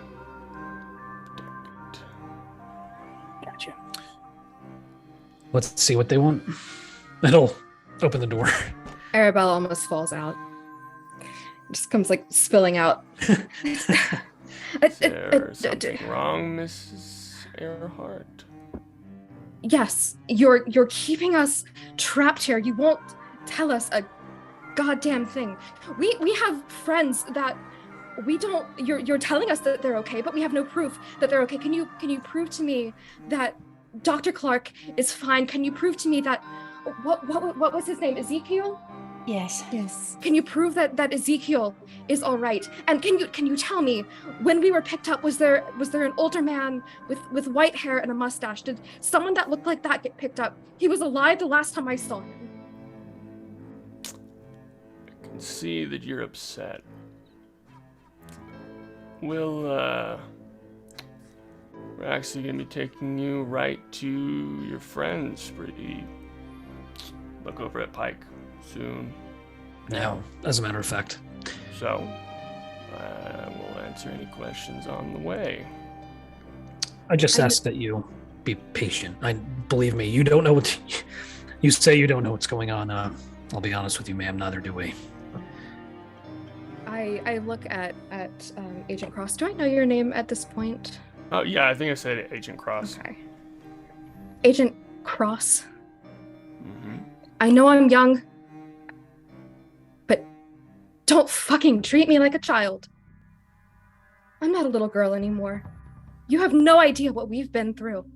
protect. Gotcha. Let's see what they want. It'll open the door. Arabella almost falls out. Just comes like spilling out. Is there something wrong, Mrs. Earhart? Yes, you're keeping us trapped here. You won't tell us a goddamn thing. We have friends that we don't. You're telling us that they're okay, but we have no proof that they're okay. Can you prove to me that Dr. Clark is fine? Can you prove to me that what was his name? Ezekiel? Yes. Yes. Can you prove that Ezekiel is all right? And can you tell me, when we were picked up, was there an older man with white hair and a mustache? Did someone that looked like that get picked up? He was alive the last time I saw him. I can see that you're upset. We're actually gonna be taking you right to your friends look over at Pike soon. Now, as a matter of fact. So, we'll answer any questions on the way. I just ask that you be patient. Believe me, you don't know what you say. You don't know what's going on. I'll be honest with you, ma'am. Neither do we. I look at Agent Cross. Do I know your name at this point? Oh yeah, I think I said Agent Cross. Okay. Agent Cross. Mm-hmm. I know I'm young, but don't fucking treat me like a child. I'm not a little girl anymore. You have no idea what we've been through.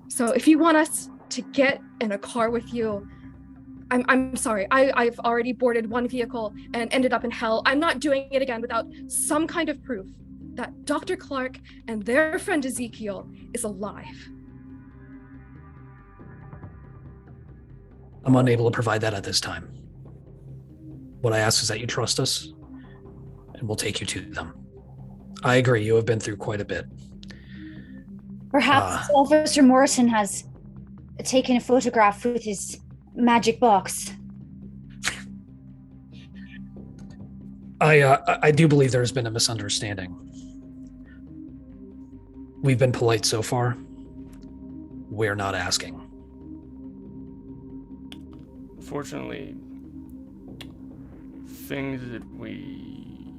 So if you want us to get in a car with you, I'm sorry. I've already boarded one vehicle and ended up in hell. I'm not doing it again without some kind of proof that Dr. Clark and their friend Ezekiel is alive. I'm unable to provide that at this time. What I ask is that you trust us, and we'll take you to them. I agree, you have been through quite a bit. Perhaps Officer Morrison has taken a photograph with his magic box. I do believe there has been a misunderstanding. We've been polite so far. We're not asking. Unfortunately, things that we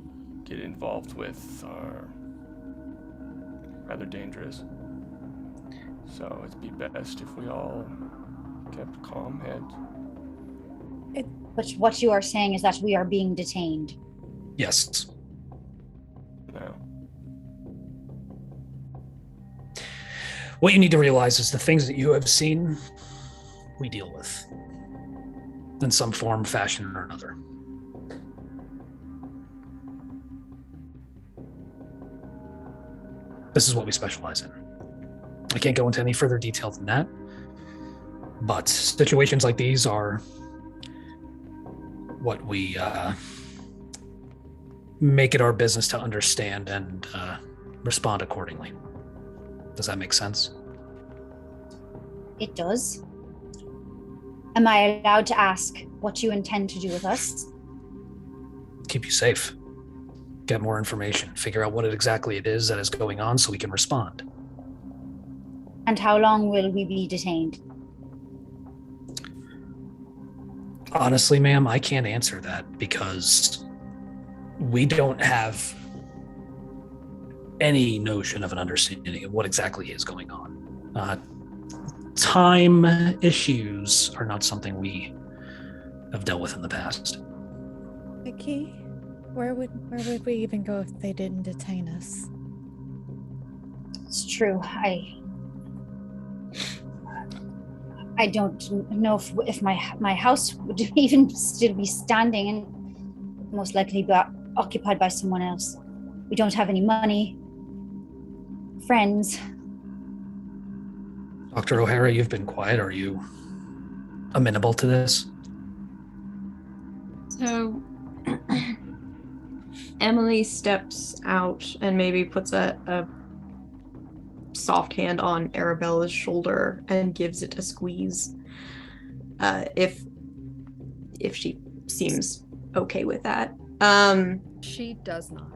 get involved with are rather dangerous. So it'd be best if we all kept calm heads. But what you are saying is that we are being detained. Yes. No. What you need to realize is the things that you have seen, we deal with in some form, fashion, or another. This is what we specialize in. I can't go into any further detail than that, but situations like these are what we make it our business to understand and respond accordingly. Does that make sense? It does. Am I allowed to ask what you intend to do with us? Keep you safe. Get more information. Figure out what exactly it is that is going on so we can respond. And how long will we be detained? Honestly, ma'am, I can't answer that because we don't have any notion of an understanding of what exactly is going on. Time issues are not something we have dealt with in the past. Vicky, where would we even go if they didn't detain us? It's true. I don't know if my house would even still be standing, and most likely be occupied by someone else. We don't have any money, friends. Dr. O'Hara, you've been quiet. Are you amenable to this? So Emily steps out and maybe puts a soft hand on Arabella's shoulder and gives it a squeeze. If she seems okay with that. She does not.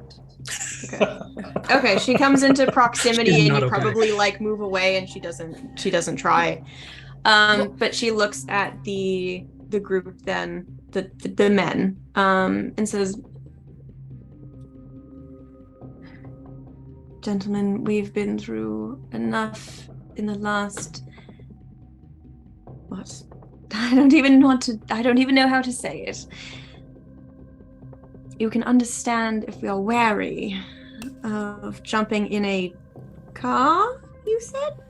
Okay, she comes into proximity She's and you not okay. probably like move away and she doesn't try. But she looks at the group then, the men, and says, "Gentlemen, we've been through enough in the last what? I don't even know how to say it. You can understand if we are wary of jumping in a car, you said?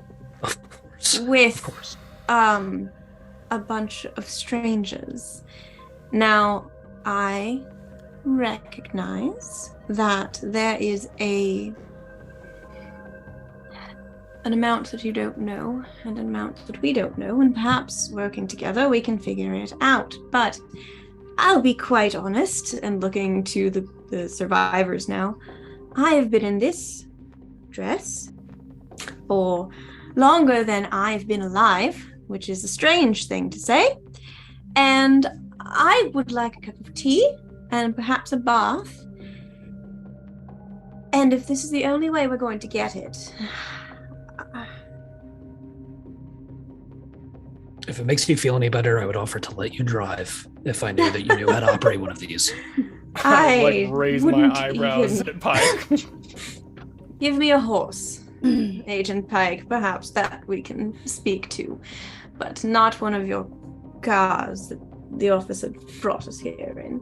Of course. With Of course. a bunch of strangers. Now, I recognize that there is an amount that you don't know and an amount that we don't know, and perhaps working together we can figure it out. But I'll be quite honest, and looking to the survivors now, I have been in this dress for longer than I've been alive, which is a strange thing to say, and I would like a cup of tea and perhaps a bath. And if this is the only way we're going to get it... If it makes you feel any better, I would offer to let you drive if I knew that you knew how to operate one of these. I like raise my wouldn't eyebrows even- at Pike. Give me a horse, Agent Pike. Perhaps that we can speak to, but not one of your cars that the officer brought us here in.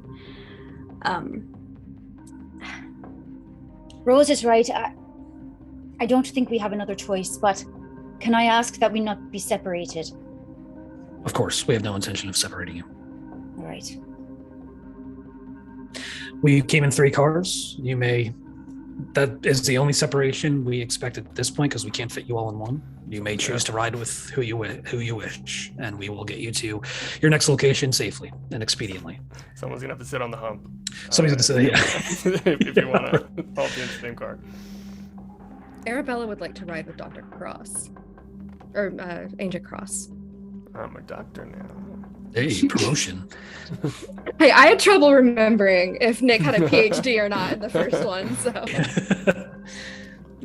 Rose is right. I don't think we have another choice, but can I ask that we not be separated? Of course, we have no intention of separating you. All right. We came in 3 cars. That is the only separation we expect at this point because we can't fit you all in one. You may choose to ride with who you wish, and we will get you to your next location safely and expediently. Someone's gonna have to sit on the hump. Somebody's gonna say, yeah. if you want to all be in the same car. Arabella would like to ride with Dr. Cross. Or Agent Cross. I'm a doctor now. Hey, promotion. Hey, I had trouble remembering if Nick had a PhD or not in the first one, so.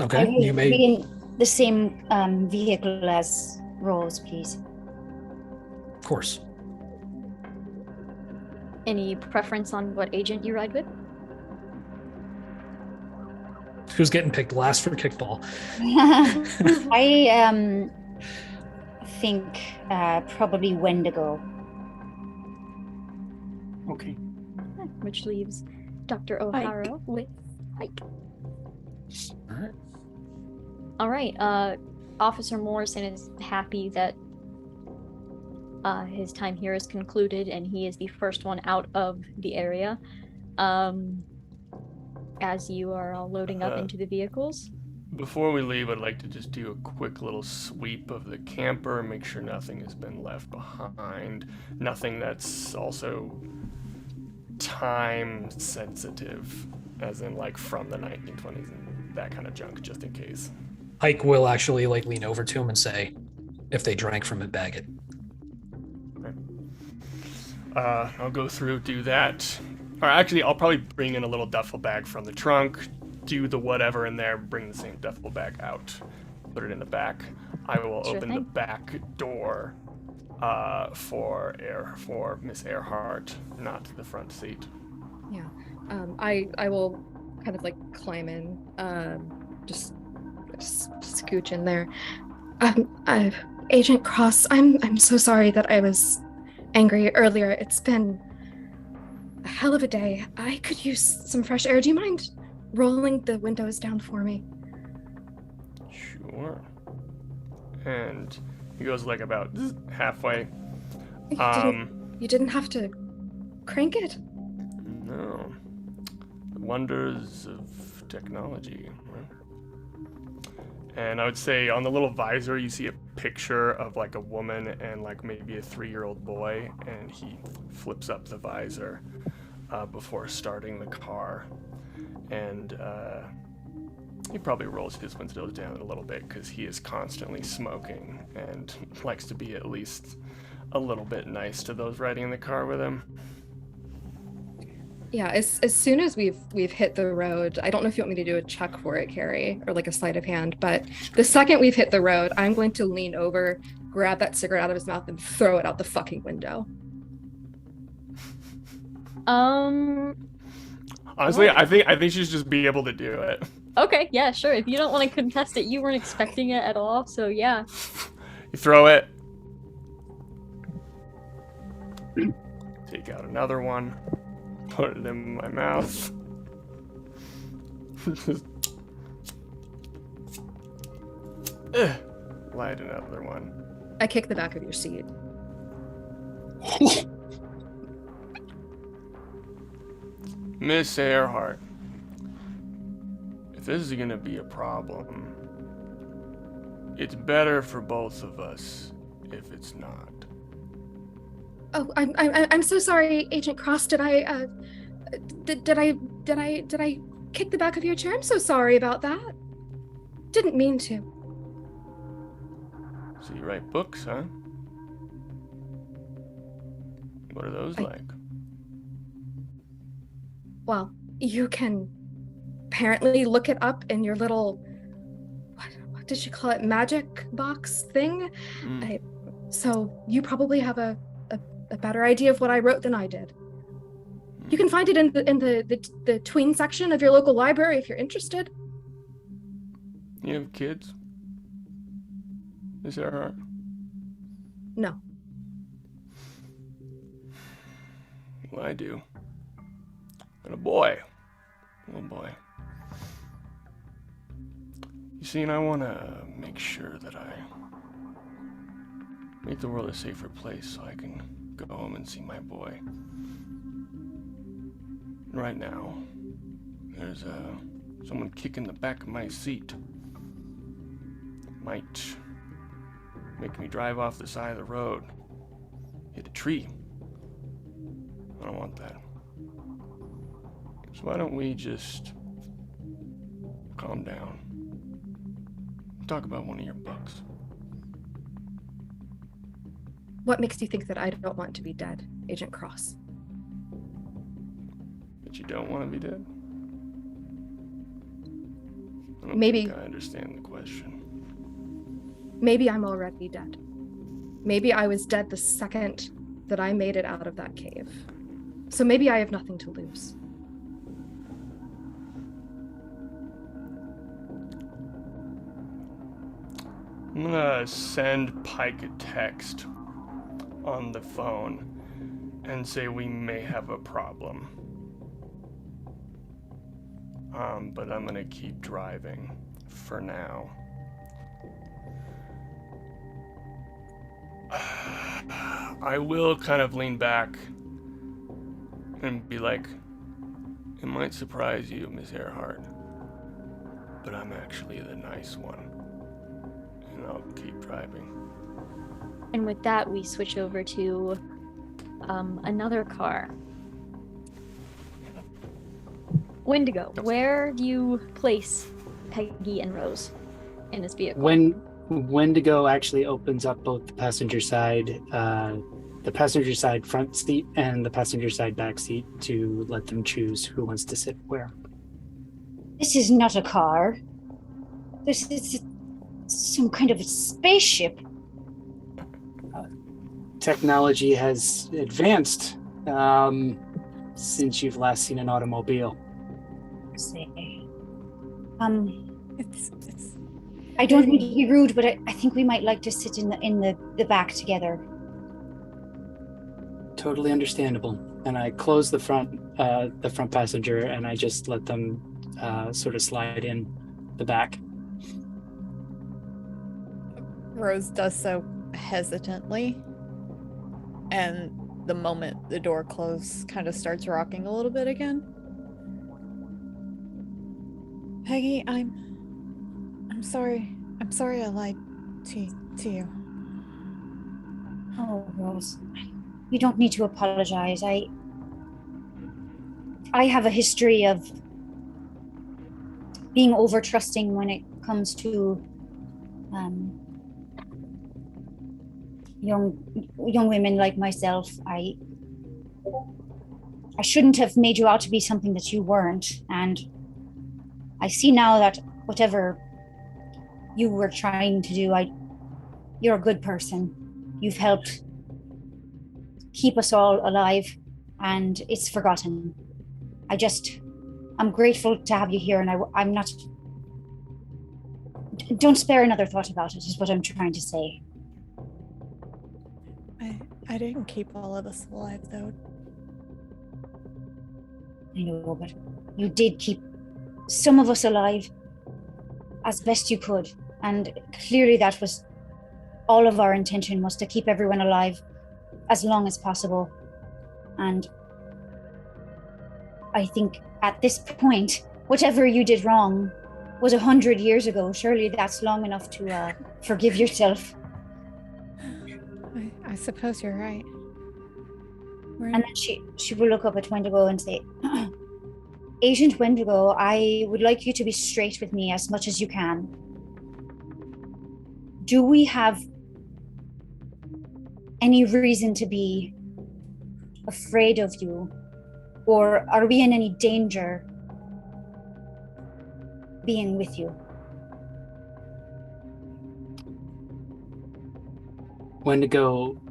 Okay, I will you may. be in the same vehicle as Rose, please. Of course. Any preference on what agent you ride with? Who's getting picked last for kickball? I think probably Wendigo. Okay. Which leaves Dr. O'Hara with Ike. All right. All right. Officer Morrison is happy that his time here is concluded, and he is the first one out of the area. As you are all loading up into the vehicles. Before we leave, I'd like to just do a quick little sweep of the camper, make sure nothing has been left behind. Nothing that's also time sensitive, as in like from the 1920s and that kind of junk, just in case. Ike will actually like lean over to him and say, if they drank from it, bag it. I'll go through, do that. Or actually, I'll probably bring in a little duffel bag from the trunk, do the whatever in there, bring the same duffel bag out, put it in the back. I will open the back door for Miss Earhart, not the front seat. Yeah. I will kind of like climb in, just scooch in there. Agent Cross, I'm so sorry that I was angry earlier. It's been a hell of a day. I could use some fresh air. Do you mind rolling the windows down for me? Sure. And he goes like about halfway. You didn't have to crank it? No. The wonders of technology. Right? And I would say on the little visor, you see a picture of like a woman and like maybe a 3-year-old boy, and he flips up the visor before starting the car. And he probably rolls his windows down a little bit because he is constantly smoking and likes to be at least a little bit nice to those riding in the car with him. Yeah, as soon as we've hit the road, I don't know if you want me to do a check for it, Carrie, or like a sleight of hand, but the second we've hit the road, I'm going to lean over, grab that cigarette out of his mouth, and throw it out the fucking window. Honestly, I think she's just be able to do it. Okay, yeah, sure. If you don't want to contest it, you weren't expecting it at all, so yeah. You throw it. Take out another one. Put it in my mouth. Light another one. I kick the back of your seat. Miss Earhart, if this is gonna be a problem, it's better for both of us if it's not. Oh, I'm so sorry, Agent Cross. Did I kick the back of your chair? I'm so sorry about that. Didn't mean to. So you write books, huh? What are those like? Well, you can apparently look it up in your little, what did you call it, magic box thing? So you probably have a better idea of what I wrote than I did. You can find it in the tween section of your local library if you're interested. You have kids? Miss Earhart? No. Well, I do. And a boy. A little boy. You see, and I want to make sure that I make the world a safer place so I can go home and see my boy. Right now, there's someone kicking the back of my seat. Might make me drive off the side of the road, hit a tree. I don't want that. So why don't we just calm down? Talk about one of your books. What makes you think that I don't want to be dead, Agent Cross? That you don't want to be dead? I don't Maybe. think I understand the question. Maybe I'm already dead. Maybe I was dead the second that I made it out of that cave. So maybe I have nothing to lose. I'm gonna send Pike a text on the phone and say we may have a problem. But I'm gonna keep driving for now. I will kind of lean back and be like, it might surprise you, Miss Earhart, but I'm actually the nice one. And I'll keep driving. And with that, we switch over to another car. Wendigo, where do you place Peggy and Rose in this vehicle? When Wendigo actually opens up both the passenger side front seat and the passenger side back seat to let them choose who wants to sit where. This is not a car. This is some kind of a spaceship. Technology has advanced since you've last seen an automobile. Say, It's I don't mean to be rude, but I think we might like to sit in the back together. Totally understandable. And I close the front passenger, and I just let them sort of slide in the back. Rose does so hesitantly, and the moment the door closes, kind of starts rocking a little bit again. Peggy, I'm sorry. I'm sorry I lied to you. Oh, Rose, you don't need to apologize. I have a history of being over-trusting when it comes to young women like myself. I shouldn't have made you out to be something that you weren't, and I see now that whatever you were trying to do, you're a good person. You've helped keep us all alive, and it's forgotten. I'm grateful to have you here, and I'm not. Don't spare another thought about it, is what I'm trying to say. I didn't keep all of us alive, though. I know, but you did keep some of us alive as best you could, and clearly that was all of our intention, was to keep everyone alive as long as possible. And I think at this point, whatever you did wrong was 100 years ago. Surely that's long enough to forgive yourself. I suppose you're right. And then she will look up at Wendigo and say, Agent Wendigo, I would like you to be straight with me as much as you can. Do we have any reason to be afraid of you? Or are we in any danger being with you? Wendigo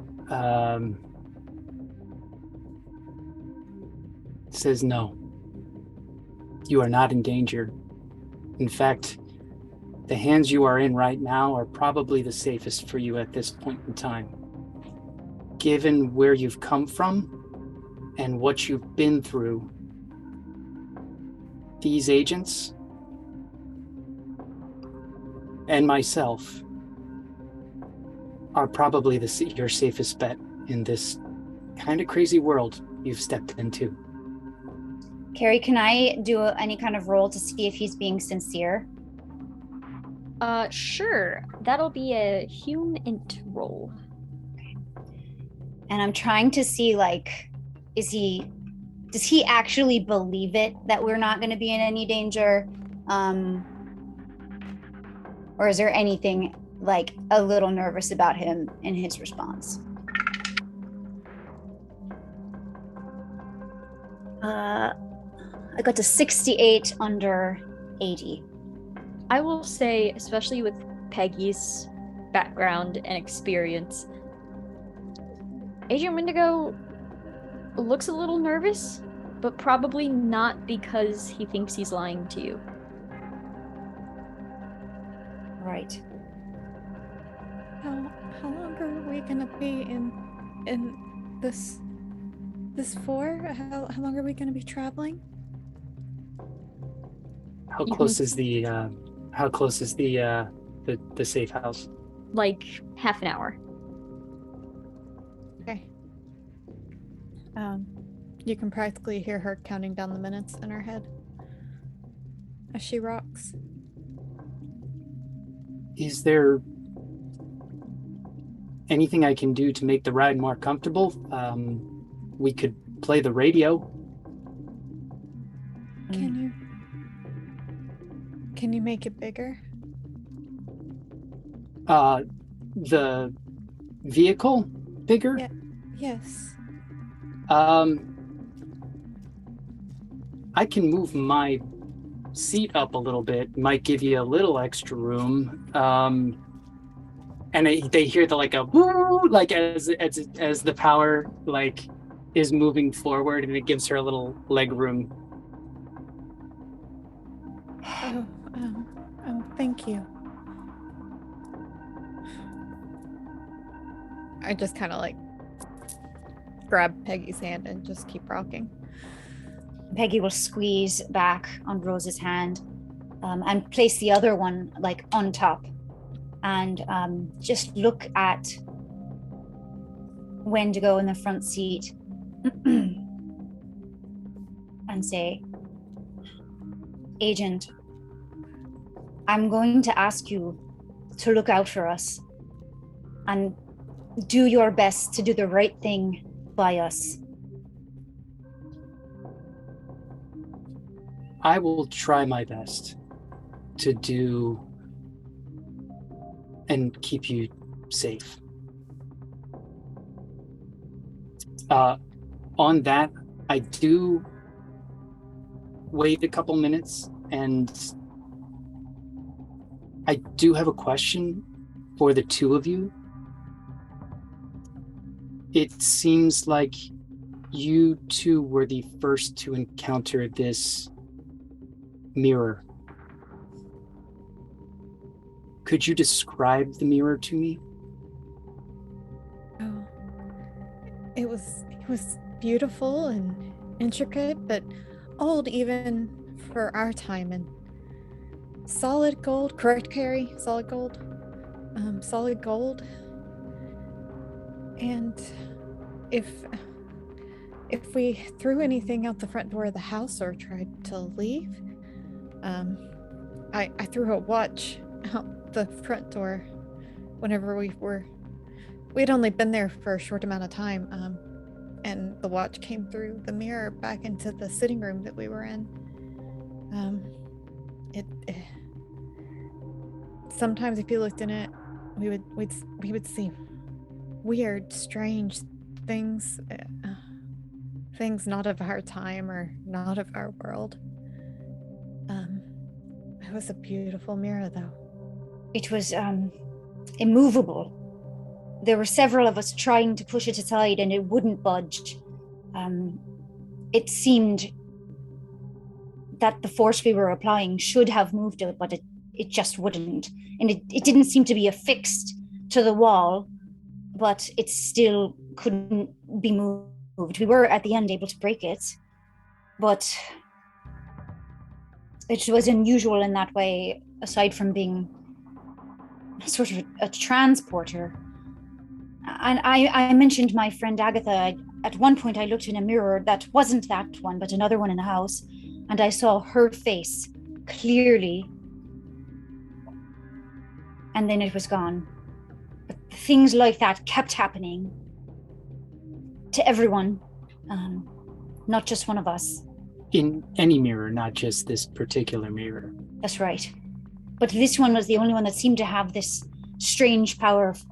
says no. You are not in danger. In fact, the hands you are in right now are probably the safest for you at this point in time. Given where you've come from and what you've been through, these agents and myself are probably your safest bet in this kind of crazy world you've stepped into. Carrie, can I do any kind of roll to see if he's being sincere? Sure. That'll be a Hume int roll. And I'm trying to see, like, does he actually believe it that we're not going to be in any danger? Or is there anything, like, a little nervous about him in his response? I got to 68 under 80. I will say, especially with Peggy's background and experience, Agent Wendigo looks a little nervous, but probably not because he thinks he's lying to you. Right. long are we gonna be in this for? How long are we gonna be traveling? How close is the safe house? Like half an hour. Okay. You can practically hear her counting down the minutes in her head as she rocks. Is there anything I can do to make the ride more comfortable? We could play the radio. Can you make it bigger? The vehicle bigger? Yeah. Yes. I can move my seat up a little bit. Might give you a little extra room. And they hear the a woo, as the power is moving forward, and it gives her a little leg room. Oh, thank you. I just kind of grab Peggy's hand and just keep rocking. Peggy will squeeze back on Rose's hand and place the other one on top, and just look at Wendigo in the front seat and say, Agent, I'm going to ask you to look out for us and do your best to do the right thing by us. I will try my best to do and keep you safe. On that, I do wait a couple minutes, and I do have a question for the two of you. It seems like you two were the first to encounter this mirror. Could you describe the mirror to me? Oh, it was beautiful and intricate, but old even for our time, and solid gold. Correct, Carrie? Solid gold. Solid gold. And if we threw anything out the front door of the house or tried to leave, I threw a watch out the front door whenever we'd only been there for a short amount of time, and the watch came through the mirror back into the sitting room that we were in. Sometimes if you looked in it, we would see weird, strange things, things not of our time or not of our world. It was a beautiful mirror, though. It was immovable. There were several of us trying to push it aside, and it wouldn't budge. It seemed that the force we were applying should have moved it, but it just wouldn't. And it didn't seem to be affixed to the wall, but it still couldn't be moved. We were at the end able to break it, but it was unusual in that way, aside from being sort of a transporter. And I mentioned my friend Agatha. At one point I looked in a mirror that wasn't that one, but another one in the house, and I saw her face clearly, and then it was gone. But things like that kept happening to everyone, not just one of us. In any mirror, not just this particular mirror. That's right. But this one was the only one that seemed to have this strange power of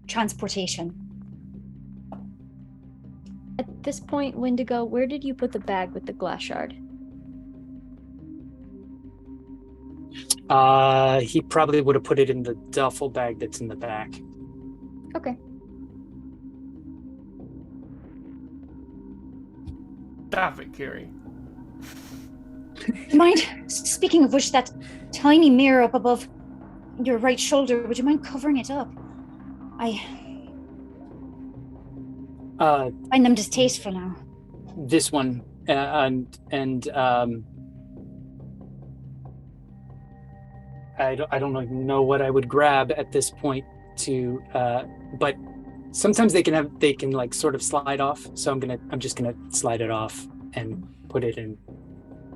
transportation. At this point, Wendigo, where did you put the bag with the glass shard? He probably would have put it in the duffel bag that's in the back. Okay. Stop it, Carrie. Mind, speaking of which, that tiny mirror up above your right shoulder, would you mind covering it up? I Uh, find them distasteful now. this one, and I don't even know what I would grab at this point to, but sometimes they can like sort of slide off. So I'm just gonna slide it off and put it in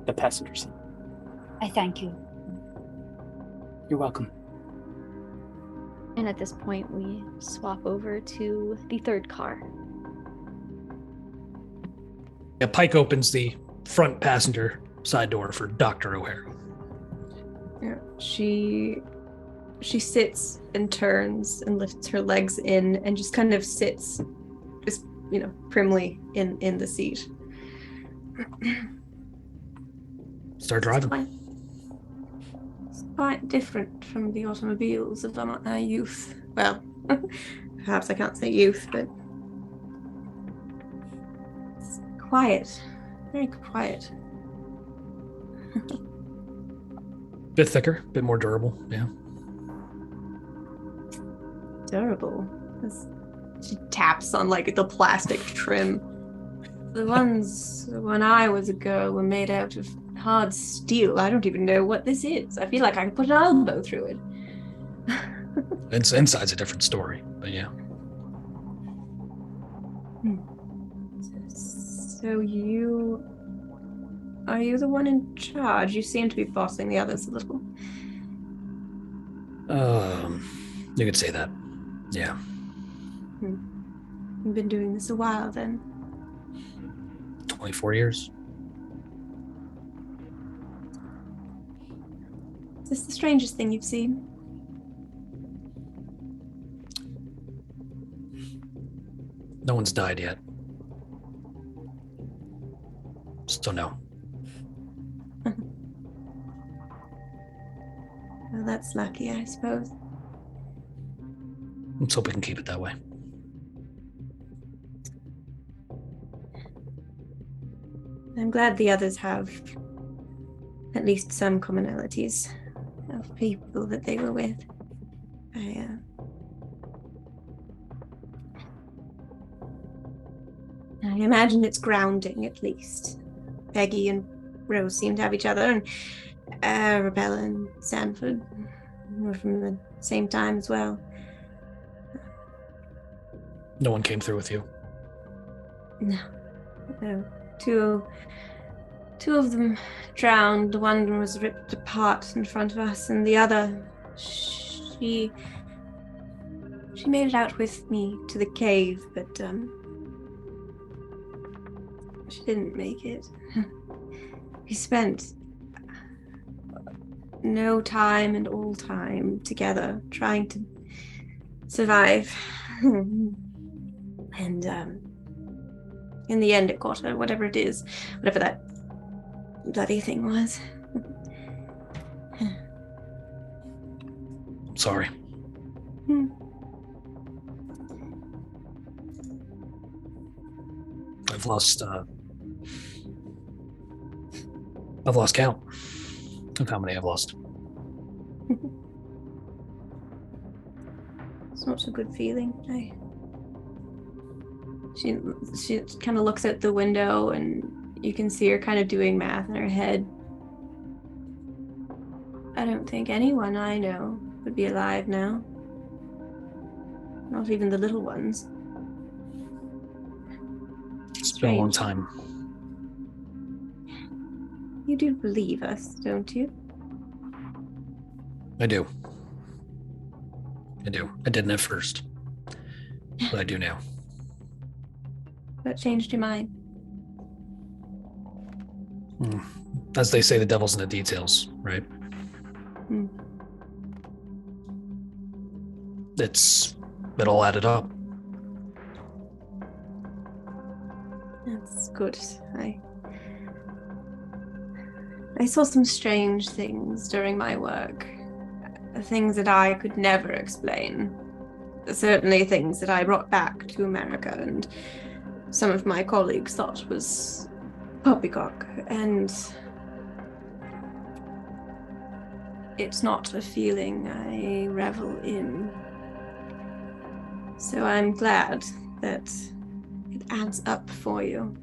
the passenger seat. I thank you. You're welcome. And at this point, we swap over to the third car. Yeah, Pike opens the front passenger side door for Dr. O'Hara. Yeah, she sits and turns and lifts her legs in and just kind of sits, just primly in the seat. Start driving. It's quite different from the automobiles of our youth. Well, perhaps I can't say youth, but it's quiet, very quiet. Bit thicker, bit more durable. Yeah. Durable. She taps on like the plastic trim. The ones when I was a girl were made out of hard steel. I don't even know what this is. I feel like I could put an elbow through it. Inside's a different story, but yeah. So are you the one in charge? You seem to be bossing the others a little. You could say that. Yeah. You've been doing this a while then. 24 years. Is this the strangest thing you've seen? No one's died yet. So no. Well, that's lucky, I suppose. Let's hope we can keep it that way. I'm glad the others have at least some commonalities of people that they were with. I imagine it's grounding, at least. Peggy and Rose seem to have each other, and Arabella and Sanford were from the same time as well. No one came through with you. No. Two of them drowned. One was ripped apart in front of us, and the other, she made it out with me to the cave, but she didn't make it. We spent no time and all time together trying to survive. And in the end it got her, whatever it is, whatever that bloody thing was. I'm sorry. I've lost count of how many I've lost. It's not a good feeling. She kind of looks out the window, and you can see her kind of doing math in her head. I don't think anyone I know would be alive now. Not even the little ones. It's been a long time. You do believe us, don't you? I do. I didn't at first, but I do now. What changed your mind? As they say, the devil's in the details, right? It all added up. That's good. I saw some strange things during my work. Things that I could never explain. Certainly things that I brought back to America, and some of my colleagues thought was poppycock, and it's not a feeling I revel in. So I'm glad that it adds up for you.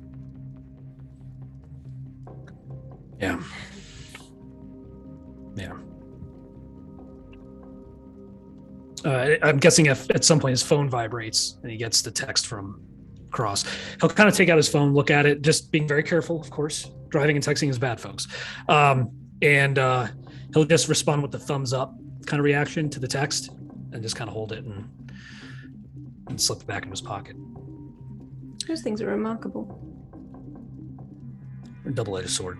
Yeah. Yeah. I'm guessing if at some point his phone vibrates and he gets the text from Cross, he'll kind of take out his phone, look at it, just being very careful, of course. Driving and texting is bad, folks. And he'll just respond with the thumbs up kind of reaction to the text and just kind of hold it and slip it back into his pocket. Those things are remarkable. A double-edged sword.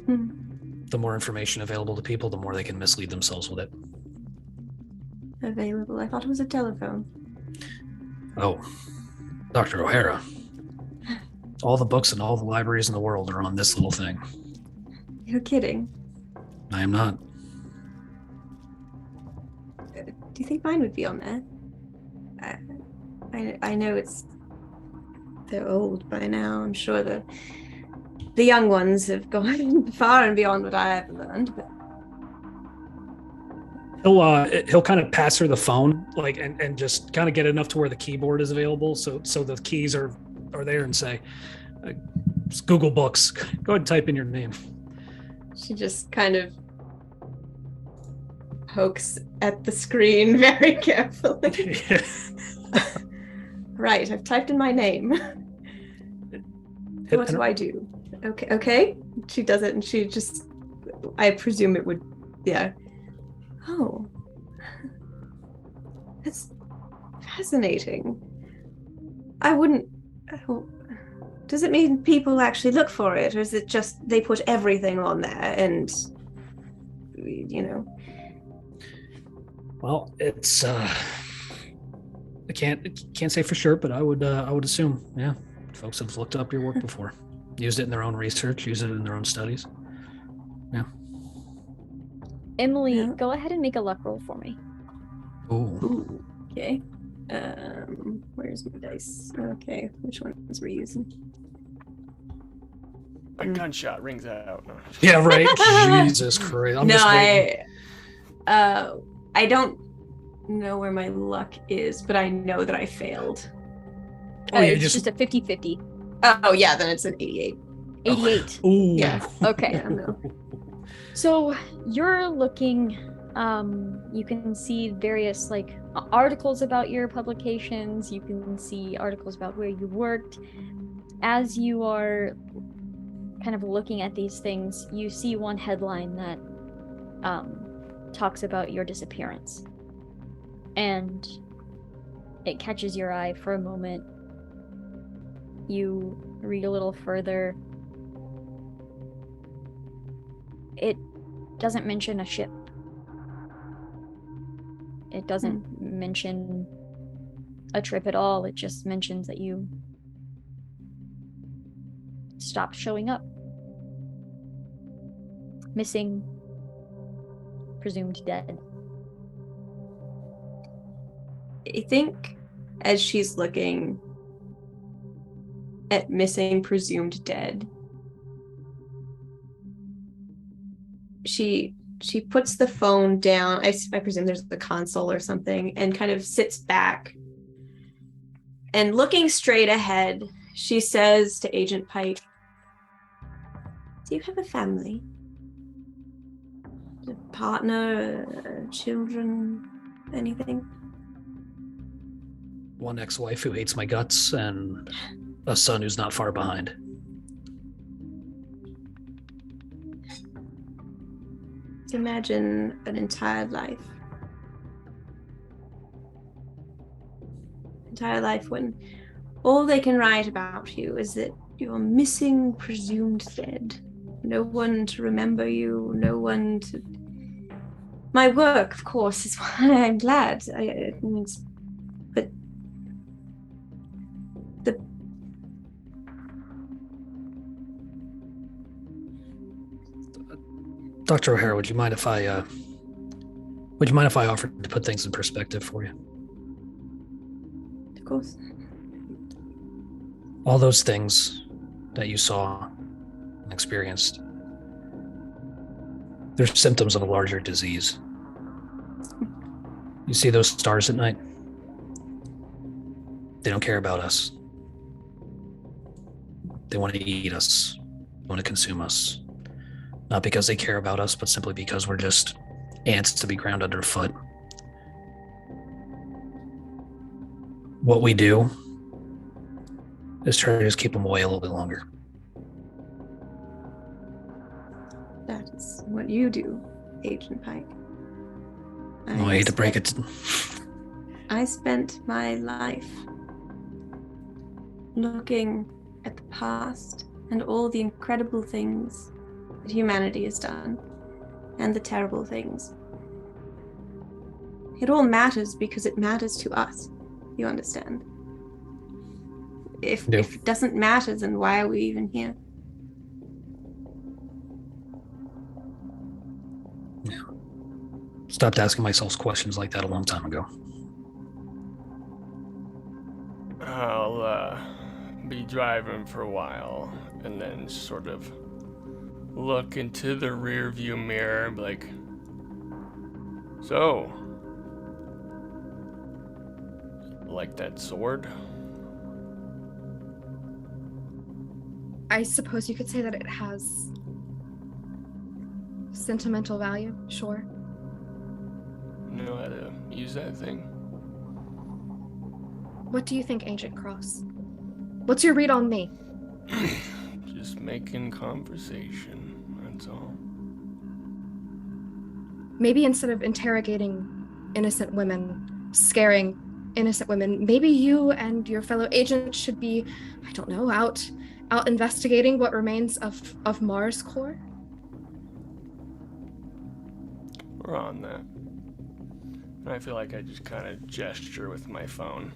The more information available to people, the more they can mislead themselves with it. Available. I thought it was a telephone. Oh, Dr. O'Hara. All the books and all the libraries in the world are on this little thing. You're kidding. I am not. Do you think mine would be on there? I know they're old by now. I'm sure the young ones have gone far and beyond what I ever learned. But he'll kind of pass her the phone, like, and just kind of get enough to where the keyboard is available, so the keys are there, and say, Google Books. Go ahead and type in your name. She just kind of pokes at the screen very carefully. Right, I've typed in my name. What do I do? Okay. She does it, and she just, I presume it would, yeah. Oh. That's fascinating. I wouldn't, does it mean people actually look for it, or is it just they put everything on there and, you know? Well, it's I can't say for sure, but I would assume, yeah, folks have looked up your work before, used it in their own research, used it in their own studies. Yeah. Emily, Yeah. go ahead and make a luck roll for me. Ooh. Okay. Where's my dice? Okay, which ones we're using? A gunshot rings out. No. Yeah, right. Jesus Christ. I'm just waiting. I don't know where my luck is, but I know that I failed. Oh, yeah, it's just a 50-50. Oh yeah, then it's an 88. 88. Ooh. Yeah. Okay. Yeah, no. So you're looking, you can see various like articles about your publications. You can see articles about where you worked. As you are kind of looking at these things, you see one headline that talks about your disappearance. And it catches your eye for a moment. You read a little further. It doesn't mention a ship. It doesn't mention a trip at all. It just mentions that you stopped showing up. Missing, presumed dead. I think as she's looking at missing, presumed dead, she puts the phone down. I presume there's the console or something, and kind of sits back. And looking straight ahead, she says to Agent Pike, "Do you have a family? A partner, children, anything?" One ex-wife who hates my guts and a son who's not far behind. Imagine an entire life. Entire life when all they can write about you is that you're missing, presumed dead. No one to remember you, no one to... My work, of course, is why I'm glad. But the... Dr. O'Hara, would you mind if I offered to put things in perspective for you? Of course. All those things that you saw and experienced, they're symptoms of a larger disease. You see those stars at night? They don't care about us. They want to eat us, want to consume us. Not because they care about us, but simply because we're just ants to be ground underfoot. What we do is try to just keep them away a little bit longer. That is what you do, Agent Pike. I hate to break it. I spent my life looking at the past and all the incredible things that humanity has done, and the terrible things. It all matters because it matters to us, you understand? If it doesn't matter, then why are we even here? Yeah. Stopped asking myself questions like that a long time ago. I'll be driving for a while and then sort of look into the rear view mirror and be like, so, like that sword? I suppose you could say that it has sentimental value, sure. You know how to use that thing? What do you think, Agent Cross? What's your read on me? Just making conversation, that's all. Maybe instead of interrogating innocent women, scaring innocent women, maybe you and your fellow agents should be, I don't know, out investigating what remains of Mars' core? We're on that. And I feel like I just kind of gesture with my phone.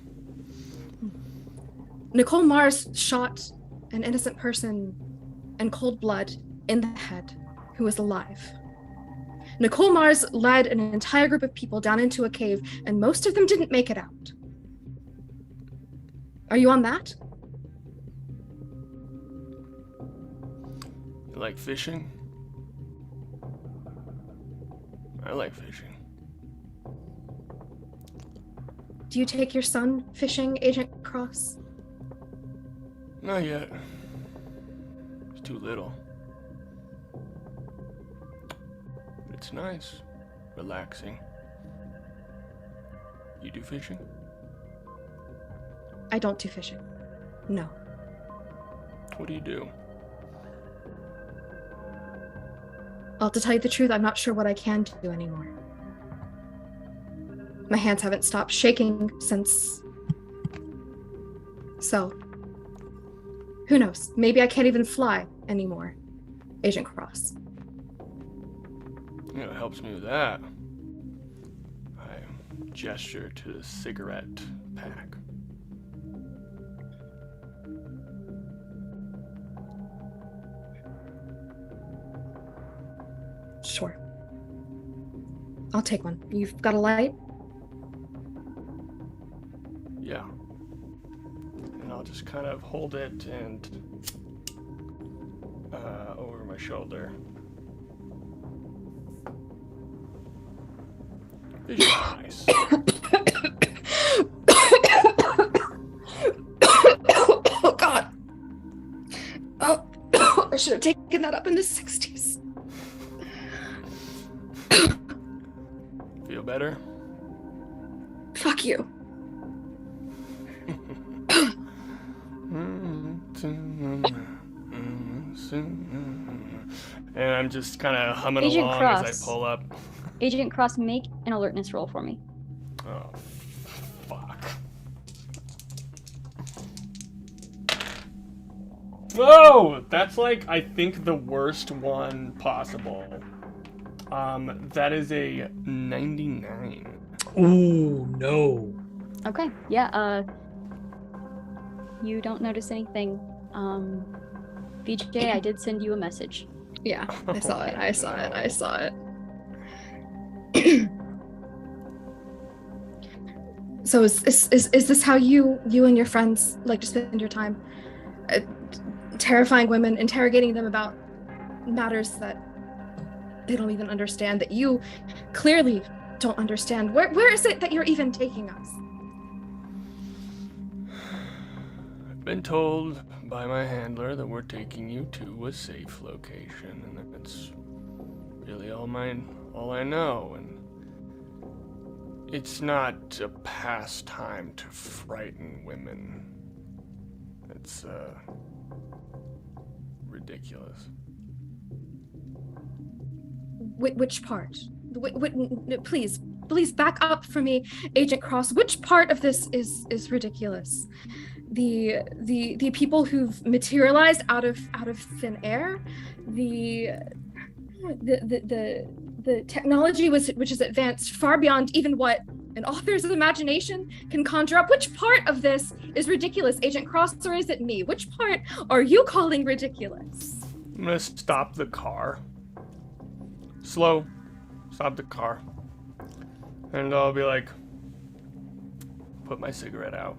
Nicole Mars shot an innocent person in cold blood in the head who was alive. Nicole Mars led an entire group of people down into a cave, and most of them didn't make it out. Are you on that? You like fishing? I like fishing. Do you take your son fishing, Agent Cross? Not yet. He's too little. But it's nice. Relaxing. You do fishing? I don't do fishing. No. What do you do? Well, to tell you the truth, I'm not sure what I can do anymore. My hands haven't stopped shaking since... So, who knows? Maybe I can't even fly anymore, Agent Cross. You know, it helps me with that. I gesture to the cigarette pack. Sure. I'll take one. You've got a light? Yeah. And I'll just kind of hold it and over my shoulder. Nice. Oh, God. Oh, I should have taken that up in the 60s. Feel better? Fuck you. And I'm just kind of humming Agent along Cross. as I pull up. Agent Cross, make an alertness roll for me. Oh, fuck. Oh, that's like, I think, the worst one possible. That is a 99. Ooh, no. Okay, yeah, you don't notice anything. VJ, I did send you a message. Yeah, I saw it. I saw it. So is this how you and your friends like to spend your time? Terrifying women, interrogating them about matters that they don't even understand, that you clearly don't understand. Where is it that you're even taking us? been told by my handler that we're taking you to a safe location, and that's really all I know. And it's not a pastime to frighten women. It's ridiculous. Which part? Please back up for me, Agent Cross. Which part of this is ridiculous? The people who've materialized out of thin air, the technology which is advanced far beyond even what an author's imagination can conjure up. Which part of this is ridiculous, Agent Cross, or is it me? Which part are you calling ridiculous? I'm gonna stop the car. Slow. Stop the car. And I'll be like, put my cigarette out.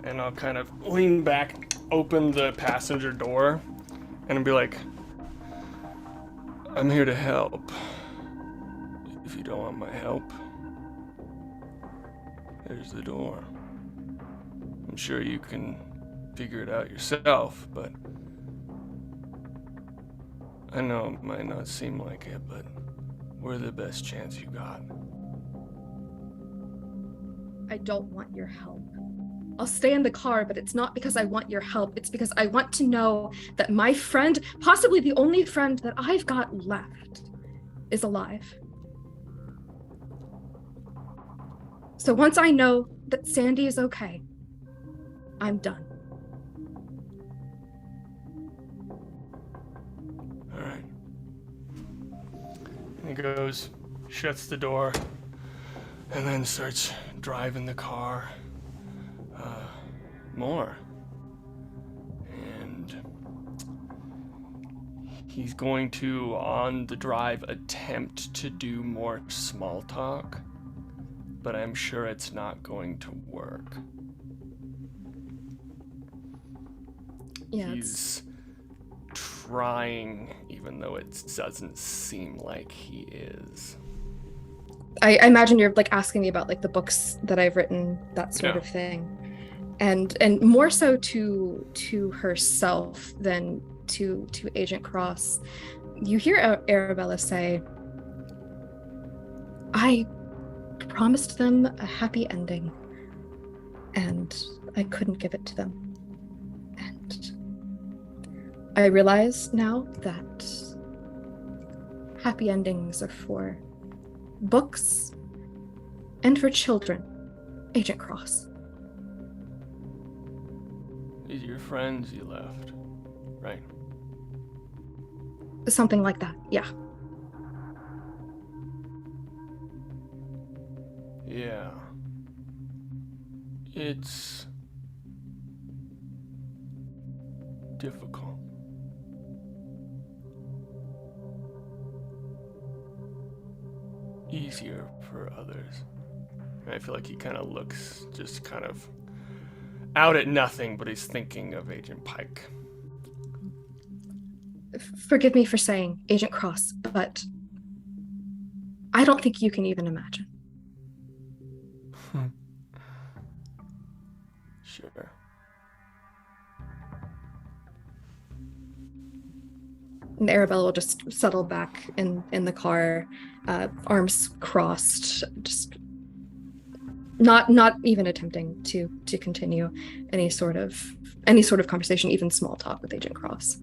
And I'll kind of lean back, open the passenger door, and I'll be like, I'm here to help. If you don't want my help, there's the door. I'm sure you can figure it out yourself, but I know it might not seem like it, but we're the best chance you got. I don't want your help. I'll stay in the car, but it's not because I want your help. It's because I want to know that my friend, possibly the only friend that I've got left, is alive. So once I know that Sandy is okay, I'm done. All right. And he goes, shuts the door, and then starts driving the car more. And he's going to, on the drive, attempt to do more small talk, but I'm sure it's not going to work. Yeah, He's trying, even though it doesn't seem like he is. I imagine you're like asking me about like the books that I've written, that sort of thing, and more so to herself than to Agent Cross. You hear Arabella say, "I promised them a happy ending, and I couldn't give it to them, and I realize now that happy endings are for books and for children, Agent Cross." These are your friends you left, right? Something like that, yeah. Yeah. It's difficult. Easier for others. And I feel like he kind of looks just kind of out at nothing, but he's thinking of Agent Pike. Forgive me for saying Agent Cross, but I don't think you can even imagine. Sure. And Arabella will just settle back in the car, arms crossed, just not even attempting to continue any sort of conversation, even small talk with Agent Cross.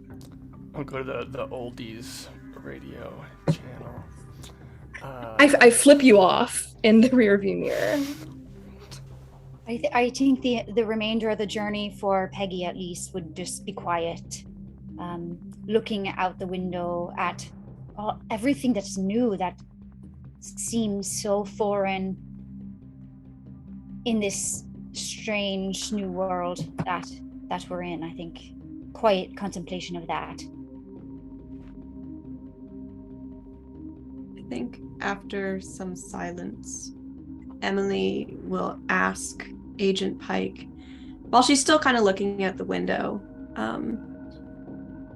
I'll go to the oldies radio channel. I flip you off in the rearview mirror. I think the remainder of the journey for Peggy at least would just be quiet, looking out the window at everything that's new, that seems so foreign in this strange new world that we're in. I think quiet contemplation of that. I think after some silence, Emily will ask Agent Pike, while she's still kind of looking at the window,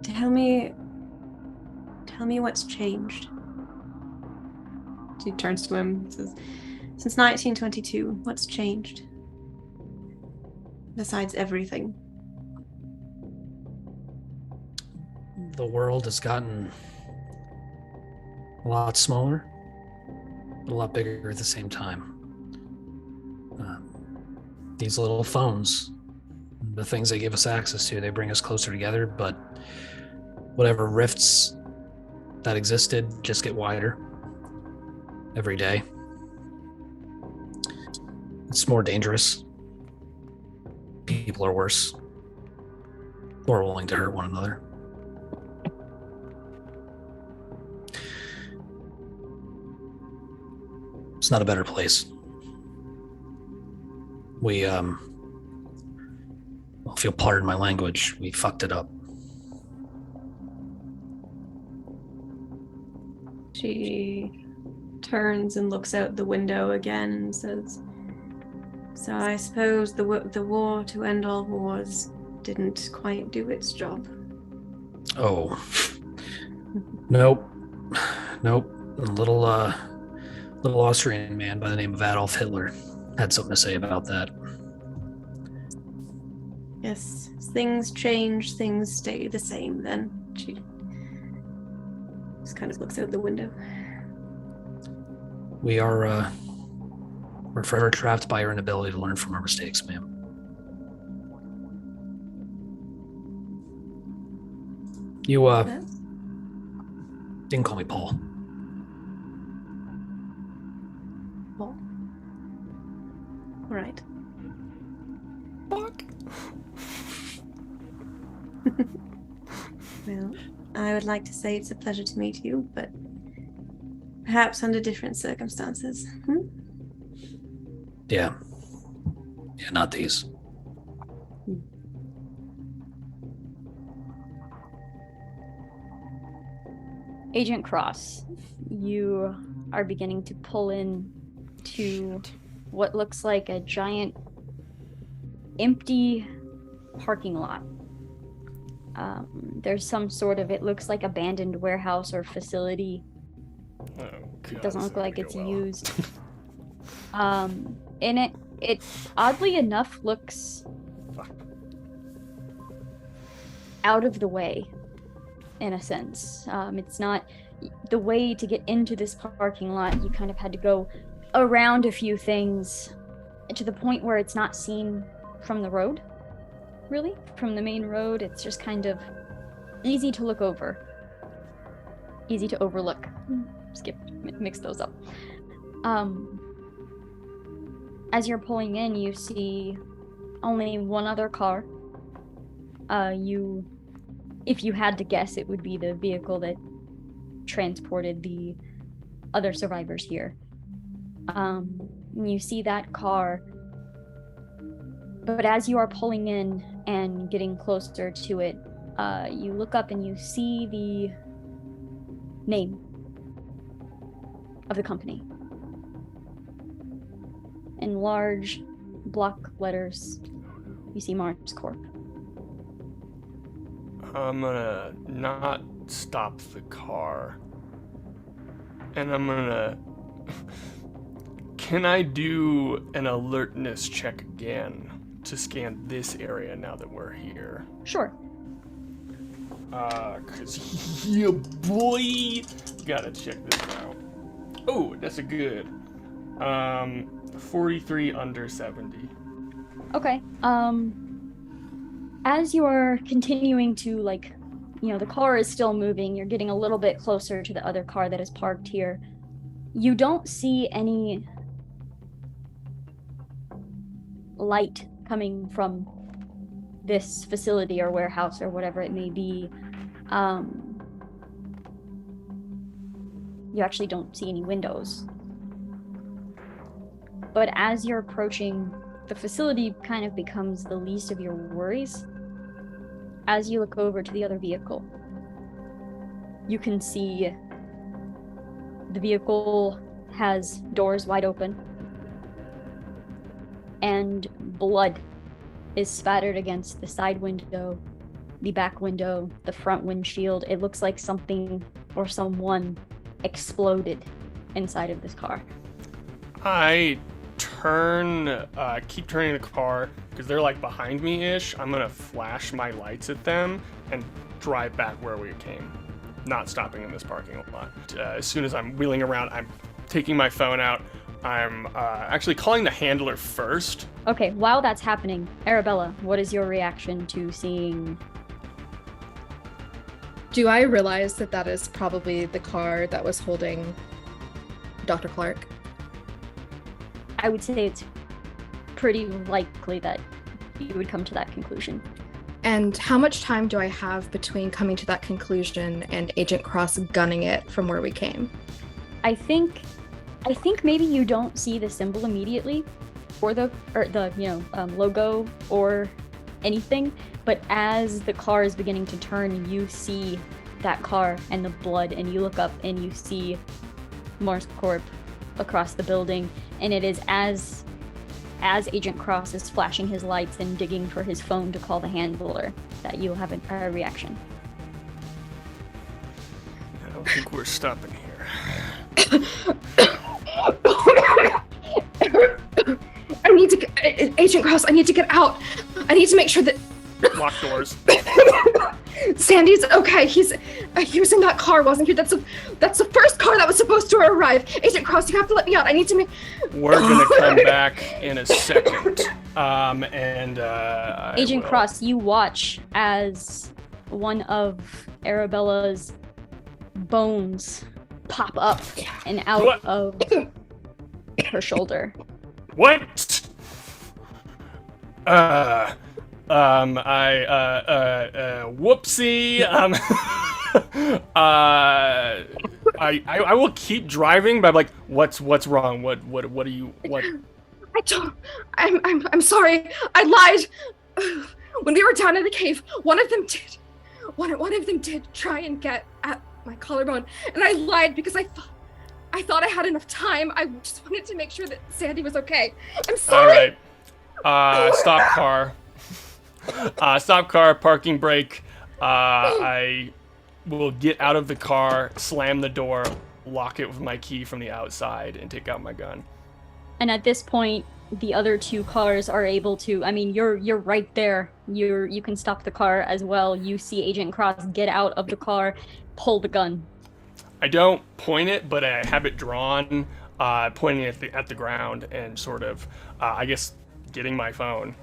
tell me what's changed. She turns to him and says, since 1922, what's changed? besides everything? The world has gotten a lot smaller, but a lot bigger at the same time. These little phones, the things they give us access to, they bring us closer together, but whatever rifts that existed just get wider every day. It's more dangerous. People are worse, more willing to hurt one another. It's not a better place. We, well, if you'll pardon my language, we fucked it up. She turns and looks out the window again and says, "So I suppose the war to end all wars didn't quite do its job." Oh. Nope. A little Austrian man by the name of Adolf Hitler had something to say about that. Yes, things change, things stay the same then. She just kind of looks out the window. We're forever trapped by our inability to learn from our mistakes, ma'am. You, didn't call me Paul. Paul? All right. Fuck. Well, I would like to say it's a pleasure to meet you, but perhaps under different circumstances. Yeah, not these. Agent Cross, you are beginning to pull in to what looks like a giant empty parking lot. There's some sort of, it looks like abandoned warehouse or facility. Oh, God, It doesn't look like it's well. used. And it oddly enough looks Fuck. out of the way, in a sense. It's not the way to get into this parking lot. You kind of had to go around a few things to the point where it's not seen from the road, really, from the main road. It's just kind of easy to look over, easy to overlook. Mix those up. As you're pulling in, you see only one other car. If you had to guess, it would be the vehicle that transported the other survivors here. You see that car, but as you are pulling in and getting closer to it, you look up and you see the name of the company in large block letters. You see Mars Corp. I'm gonna not stop the car. And I'm gonna... Can I do an alertness check again to scan this area now that we're here? Sure. 'Cause yeah, boy, gotta check this out. Oh, that's a good. 43 under 70. Okay. As you're continuing to, the car is still moving, you're getting a little bit closer to the other car that is parked here. You don't see any light coming from this facility or warehouse or whatever it may be. You actually don't see any windows. But as you're approaching, the facility kind of becomes the least of your worries. As you look over to the other vehicle, you can see the vehicle has doors wide open, and blood is spattered against the side window, the back window, the front windshield. It looks like something or someone exploded inside of this car. I keep turning the car, because they're like behind me-ish. I'm gonna flash my lights at them and drive back where we came, not stopping in this parking lot. As soon as I'm wheeling around, I'm taking my phone out. I'm actually calling the handler first. Okay, while that's happening, Arabella, what is your reaction to seeing... Do I realize that that is probably the car that was holding Dr. Clark? I would say it's pretty likely that you would come to that conclusion. And how much time do I have between coming to that conclusion and Agent Cross gunning it from where we came? I think maybe you don't see the symbol immediately, or the logo or anything, but as the car is beginning to turn, you see that car and the blood, and you look up and you see Mars Corp across the building, and it is as Agent Cross is flashing his lights and digging for his phone to call the handler that you'll have a reaction. I don't think we're stopping here. I need to get, Agent Cross, I need to get out. I need to make sure that Lock doors. Sandy's okay. He was in that car, wasn't he? That's the first car that was supposed to arrive. Agent Cross, you have to let me out. I need to make... We're gonna come back in a second. Agent Cross, you watch as one of Arabella's bones pop up and out of her shoulder. What? Whoopsie. I will keep driving, but I'm like, what's wrong? What are you, what? I'm sorry. I lied. When we were down in the cave, one of them did try and get at my collarbone, and I lied because I thought I had enough time. I just wanted to make sure that Sandy was okay. I'm sorry. All right. Stop car. Stop car, parking brake. I will get out of the car, slam the door, lock it with my key from the outside, and take out my gun. And at this point, the other two cars are able to, I mean, you're right there. You can stop the car as well. You see Agent Cross get out of the car, pull the gun. I don't point it, but I have it drawn, pointing at the ground and sort of, I guess, getting my phone,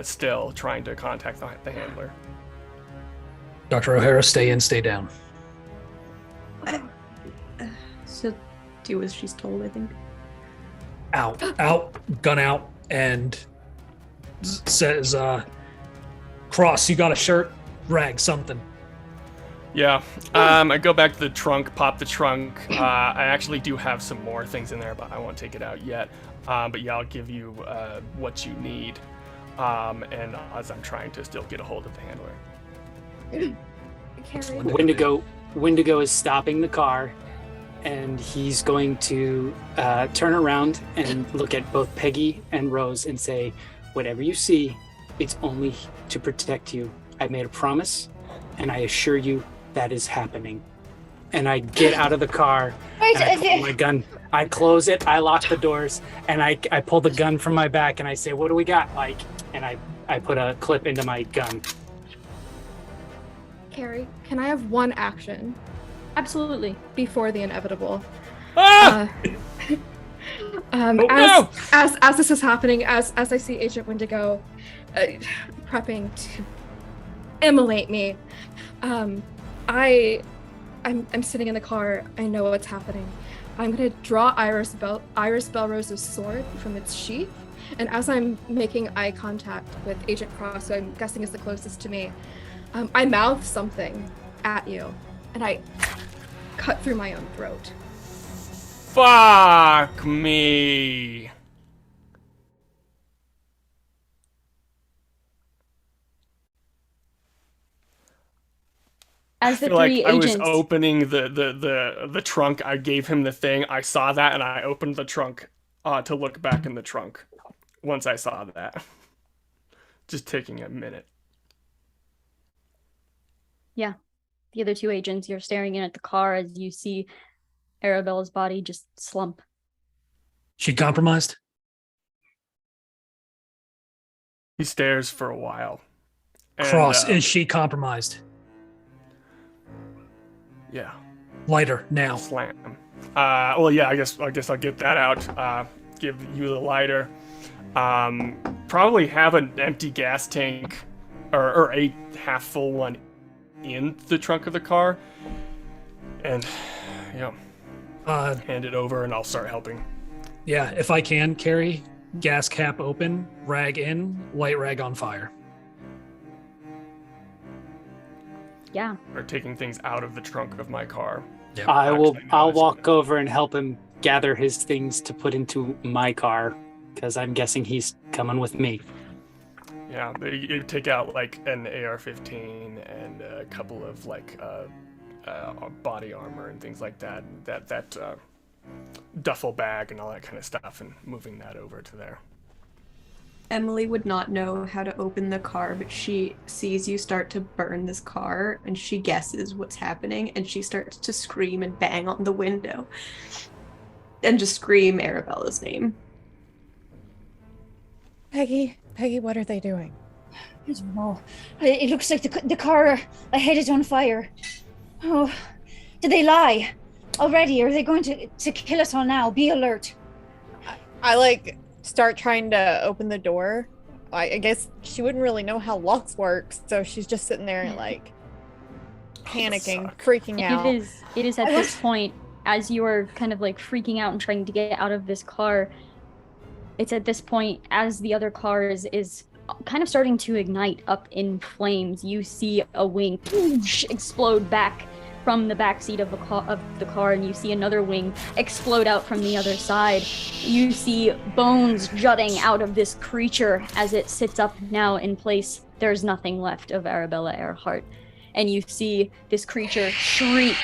still trying to contact the handler. Dr. O'Hara, stay in, stay down. She'll do as she's told, I think. Out, gun out, and says, Cross, you got a shirt? Rag, something. Yeah, I go back to the trunk, pop the trunk. I actually do have some more things in there, but I won't take it out yet. But yeah, I'll give you what you need. And as I'm trying to still get a hold of the handler. Wendigo is stopping the car, and he's going to turn around and look at both Peggy and Rose and say, whatever you see, it's only to protect you. I made a promise, and I assure you that is happening. And I get out of the car, and I pull my gun. I close it, I lock the doors, and I pull the gun from my back, and I say, what do we got, Mike? And I put a clip into my gun. Carrie, can I have one action? Absolutely. Before the inevitable. Ah! As this is happening, as I see Agent Wendigo prepping to immolate me, I'm sitting in the car. I know what's happening. I'm gonna draw Iris Belrose's sword from its sheath, and as I'm making eye contact with Agent Cross, who I'm guessing is the closest to me, I mouth something at you, and I cut through my own throat. Fuck me. As the I feel like three I was agents, opening the trunk. I gave him the thing. I saw that, and I opened the trunk to look back in the trunk once I saw that. Just taking a minute. yeah, the other two agents, you're staring in at the car as you see Arabella's body just slump. She compromised? He stares for a while. And, Cross, is she compromised? Yeah. Lighter now. Slam. Well, yeah. I guess I'll get that out. Give you the lighter. Probably have an empty gas tank, or a half full one, in the trunk of the car, and hand it over, and I'll start helping. Yeah, if I can, carry gas cap open, rag in, light rag on fire. Yeah. Or taking things out of the trunk of my car. Yep. I'll walk over and help him gather his things to put into my car, because I'm guessing he's coming with me. Yeah, you take out like an AR-15 and a couple of like body armor and things like that. That duffel bag and all that kind of stuff, and moving that over to there. Emily would not know how to open the car, but she sees you start to burn this car, and she guesses what's happening, and she starts to scream and bang on the window. And just scream Arabella's name. Peggy, what are they doing? I don't know. It looks like the car ahead is on fire. Oh, did they lie already? Are they going to kill us all now? Be alert. I like start trying to open the door. I guess she wouldn't really know how locks work, so she's just sitting there like panicking, freaking out. It is at this point, as you are kind of like freaking out and trying to get out of this car, it's at this point, as the other car is kind of starting to ignite up in flames, you see a wing explode back from the back seat of the car, and you see another wing explode out from the other side. You see bones jutting out of this creature as it sits up now in place. There's nothing left of Arabella Earhart. And you see this creature shriek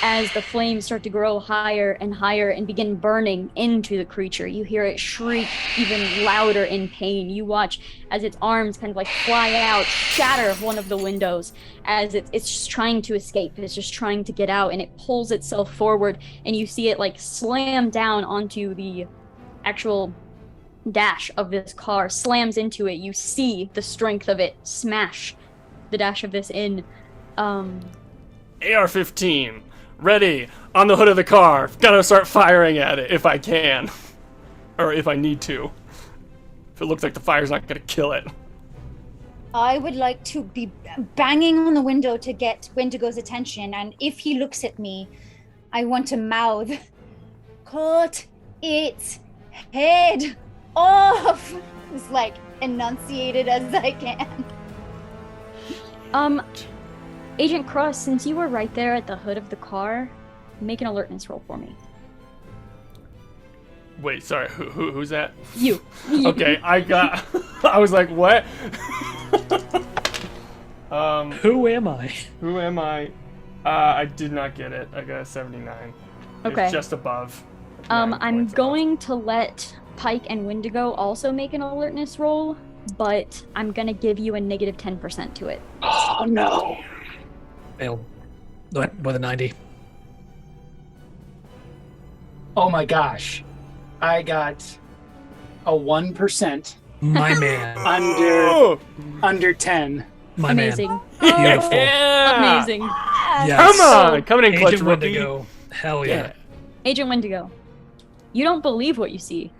as the flames start to grow higher and higher and begin burning into the creature. You hear it shriek even louder in pain. You watch as its arms kind of like fly out, shatter one of the windows as it's just trying to escape. It's just trying to get out, and it pulls itself forward, and you see it like slam down onto the actual dash of this car, slams into it. You see the strength of it smash the dash of this in. AR-15, ready, on the hood of the car. Gonna start firing at it if I can. Or if I need to. If it looks like the fire's not gonna kill it. I would like to be banging on the window to get Wendigo's attention, and if he looks at me, I want to mouth, "Cut its head off!" As like enunciated as I can. Agent Cross, since you were right there at the hood of the car, make an alertness roll for me. Wait, sorry, who's that? You. Okay, I was like, what? Who am I? Who am I? I did not get it. I got a 79. Okay. It's just above. I'm going to let Pike and Wendigo also make an alertness roll, but I'm gonna give you a negative 10% to it. Oh no. Failed with a 90. Oh my gosh. I got a 1% My man. under 10. My Amazing. man. Beautiful. Yeah! Amazing. Yes. Come on! Coming in clutch, Agent rookie. Wendigo. Hell yeah. Agent Wendigo, you don't believe what you see,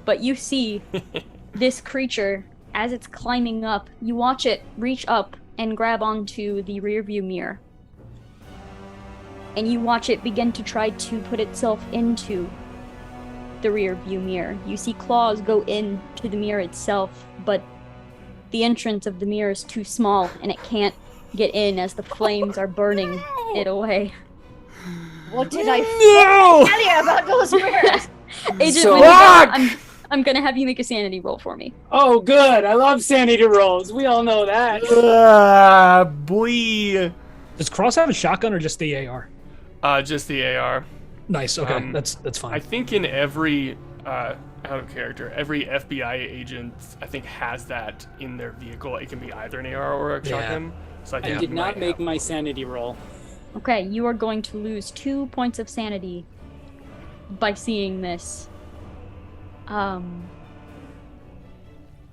but you see this creature as it's climbing up. You watch it reach up and grab onto the rearview mirror. And you watch it begin to try to put itself into the rearview mirror. You see claws go into the mirror itself, but the entrance of the mirror is too small and it can't get in as the flames are burning it away. What did I No! tell you about those mirrors? Agent So- Wendigo, I'm gonna have you make a sanity roll for me. Oh good. I love sanity rolls. We all know that. Boy. Does Cross have a shotgun or just the AR? Just the AR. Nice. Okay, that's fine. I think in every out of character, every FBI agent I think has that in their vehicle. It can be either an AR or a shotgun. So I think I you did not might make have my one. sanity roll. Okay, you are going to lose 2 points of sanity by seeing this.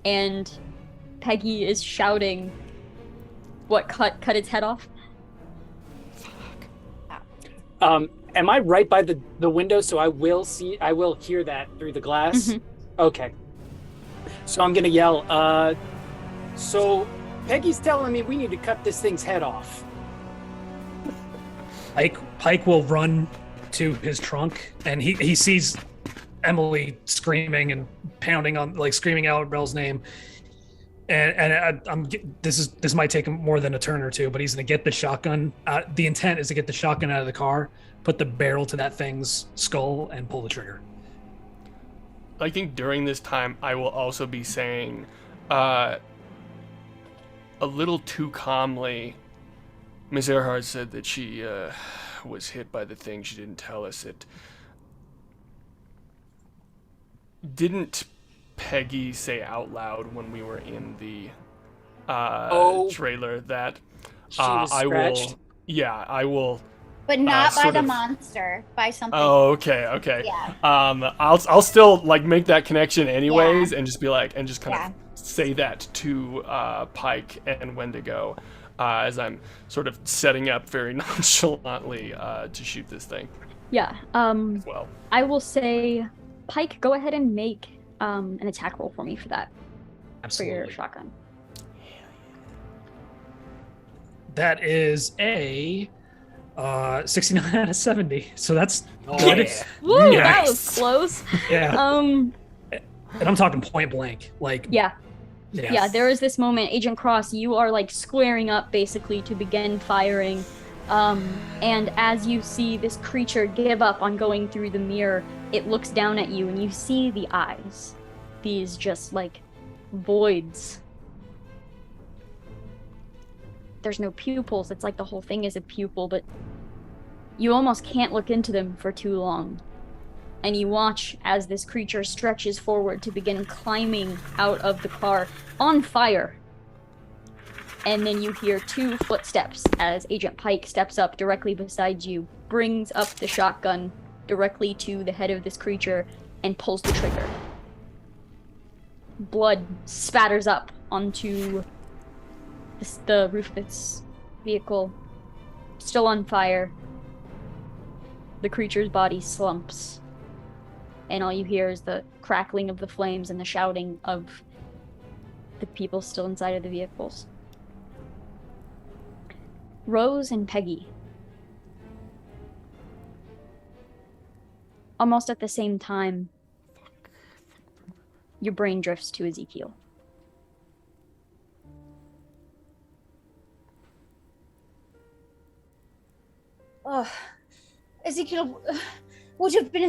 And Peggy is shouting, what, cut its head off? Am I right by the window so I will hear that through the glass? Mhm. Okay. So I'm gonna yell, so Peggy's telling me we need to cut this thing's head off. Pike will run to his trunk, and he sees Emily screaming and pounding on, like screaming out Rel's name. And this might take him more than a turn or two, but he's gonna get the shotgun. The intent is to get the shotgun out of the car, put the barrel to that thing's skull, and pull the trigger. I think during this time, I will also be saying, a little too calmly, Miss Earhart said that she was hit by the thing. She didn't tell us it. Didn't Peggy say out loud when we were in the trailer that She was scratched? I will. But not by sort the of- monster, by something. Oh, okay. Yeah. I'll still like make that connection anyways, and just be like, and just kind Yeah. of say that to Pike and Wendigo, as I'm sort of setting up very nonchalantly to shoot this thing Yeah. as well. I will say, Pike, go ahead and make an attack roll for me for that, for your Absolutely. shotgun. That is a 69 out of 70. So that's Oh, good. yeah. Woo, Nice. that was close. Yeah. Um, And I'm talking point blank. Like, yeah. Yeah, there is this moment, Agent Cross, you are like squaring up basically to begin firing. And as you see this creature give up on going through the mirror, it looks down at you and you see the eyes. These just like voids. There's no pupils. It's like the whole thing is a pupil, but you almost can't look into them for too long. And you watch as this creature stretches forward to begin climbing out of the car on fire. And then you hear 2 footsteps as Agent Pike steps up directly beside you, brings up the shotgun directly to the head of this creature, and pulls the trigger. Blood spatters up onto the roof of its vehicle, still on fire. The creature's body slumps. And all you hear is the crackling of the flames and the shouting of the people still inside of the vehicles. Rose and Peggy. Almost at the same time, your brain drifts to Ezekiel. Oh, Ezekiel would have been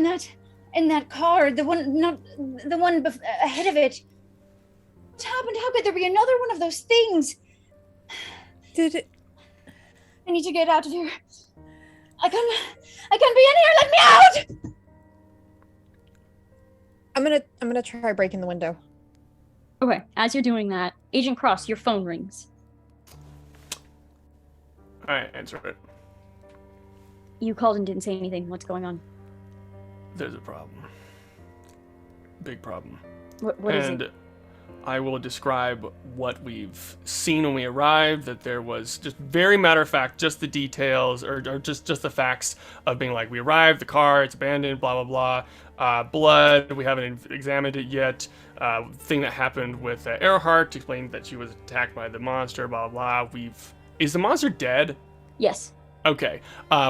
in that car, the one ahead of it. What happened? How could there be another one of those things? Did it? I need to get out of here. I can't be in here. Let me out! I'm gonna try breaking the window. Okay, as you're doing that, Agent Cross, your phone rings. Alright, answer it. You called and didn't say anything. What's going on? There's a problem. Big problem. What is And it? I will describe what we've seen when we arrived, that there was just very matter of fact, just the details or just the facts of being like, we arrived, the car, it's abandoned, blah, blah, blah. Blood, we haven't examined it yet. Thing that happened with Earhart, explained that she was attacked by the monster, blah, blah, blah. Is the monster dead? Yes. Okay.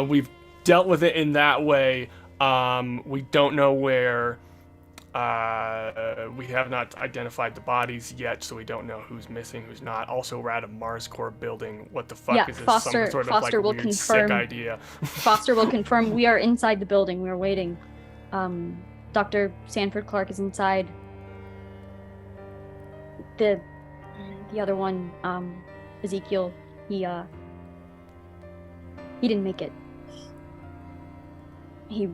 We've dealt with it in that way. We don't know where. We have not identified the bodies yet, so we don't know who's missing, who's not. Also, we're at a Mars Corps building. What the fuck Yeah, is this? Foster- Some sort Foster of will like weird, confirm. sick idea. Foster will confirm we are inside the building. We are waiting. Dr. Sanford Clark is inside. The other one, Ezekiel, he didn't make it. He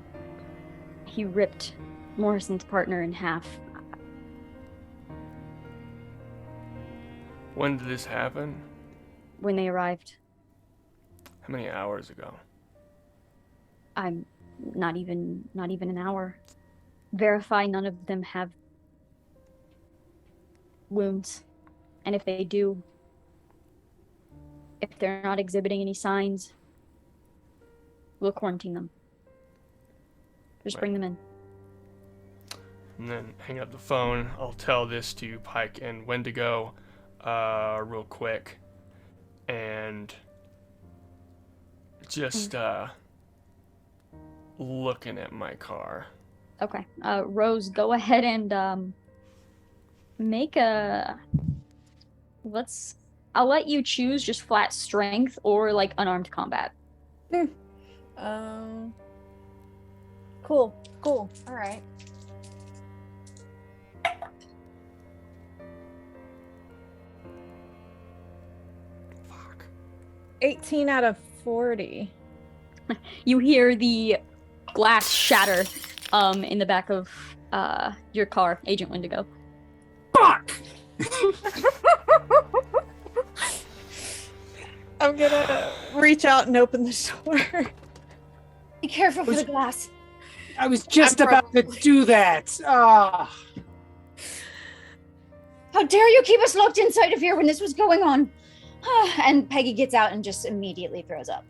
ripped Morrison's partner in half. When did this happen? When they arrived. How many hours ago? I'm not even an hour. Verify none of them have wounds. And if they do, if they're not exhibiting any signs, we'll quarantine them. Just bring them in. And then hang up the phone. I'll tell this to Pike and Wendigo real quick. And just looking at my car. Okay. Rose, go ahead and make a... I'll let you choose just flat strength or like unarmed combat. Cool. All right. Fuck. 18 out of 40. You hear the glass shatter in the back of your car, Agent Wendigo. Fuck! I'm gonna reach out and open the door. Be careful for the glass. I was just about to do that. Ah. How dare you keep us locked inside of here when this was going on? And Peggy gets out and just immediately throws up.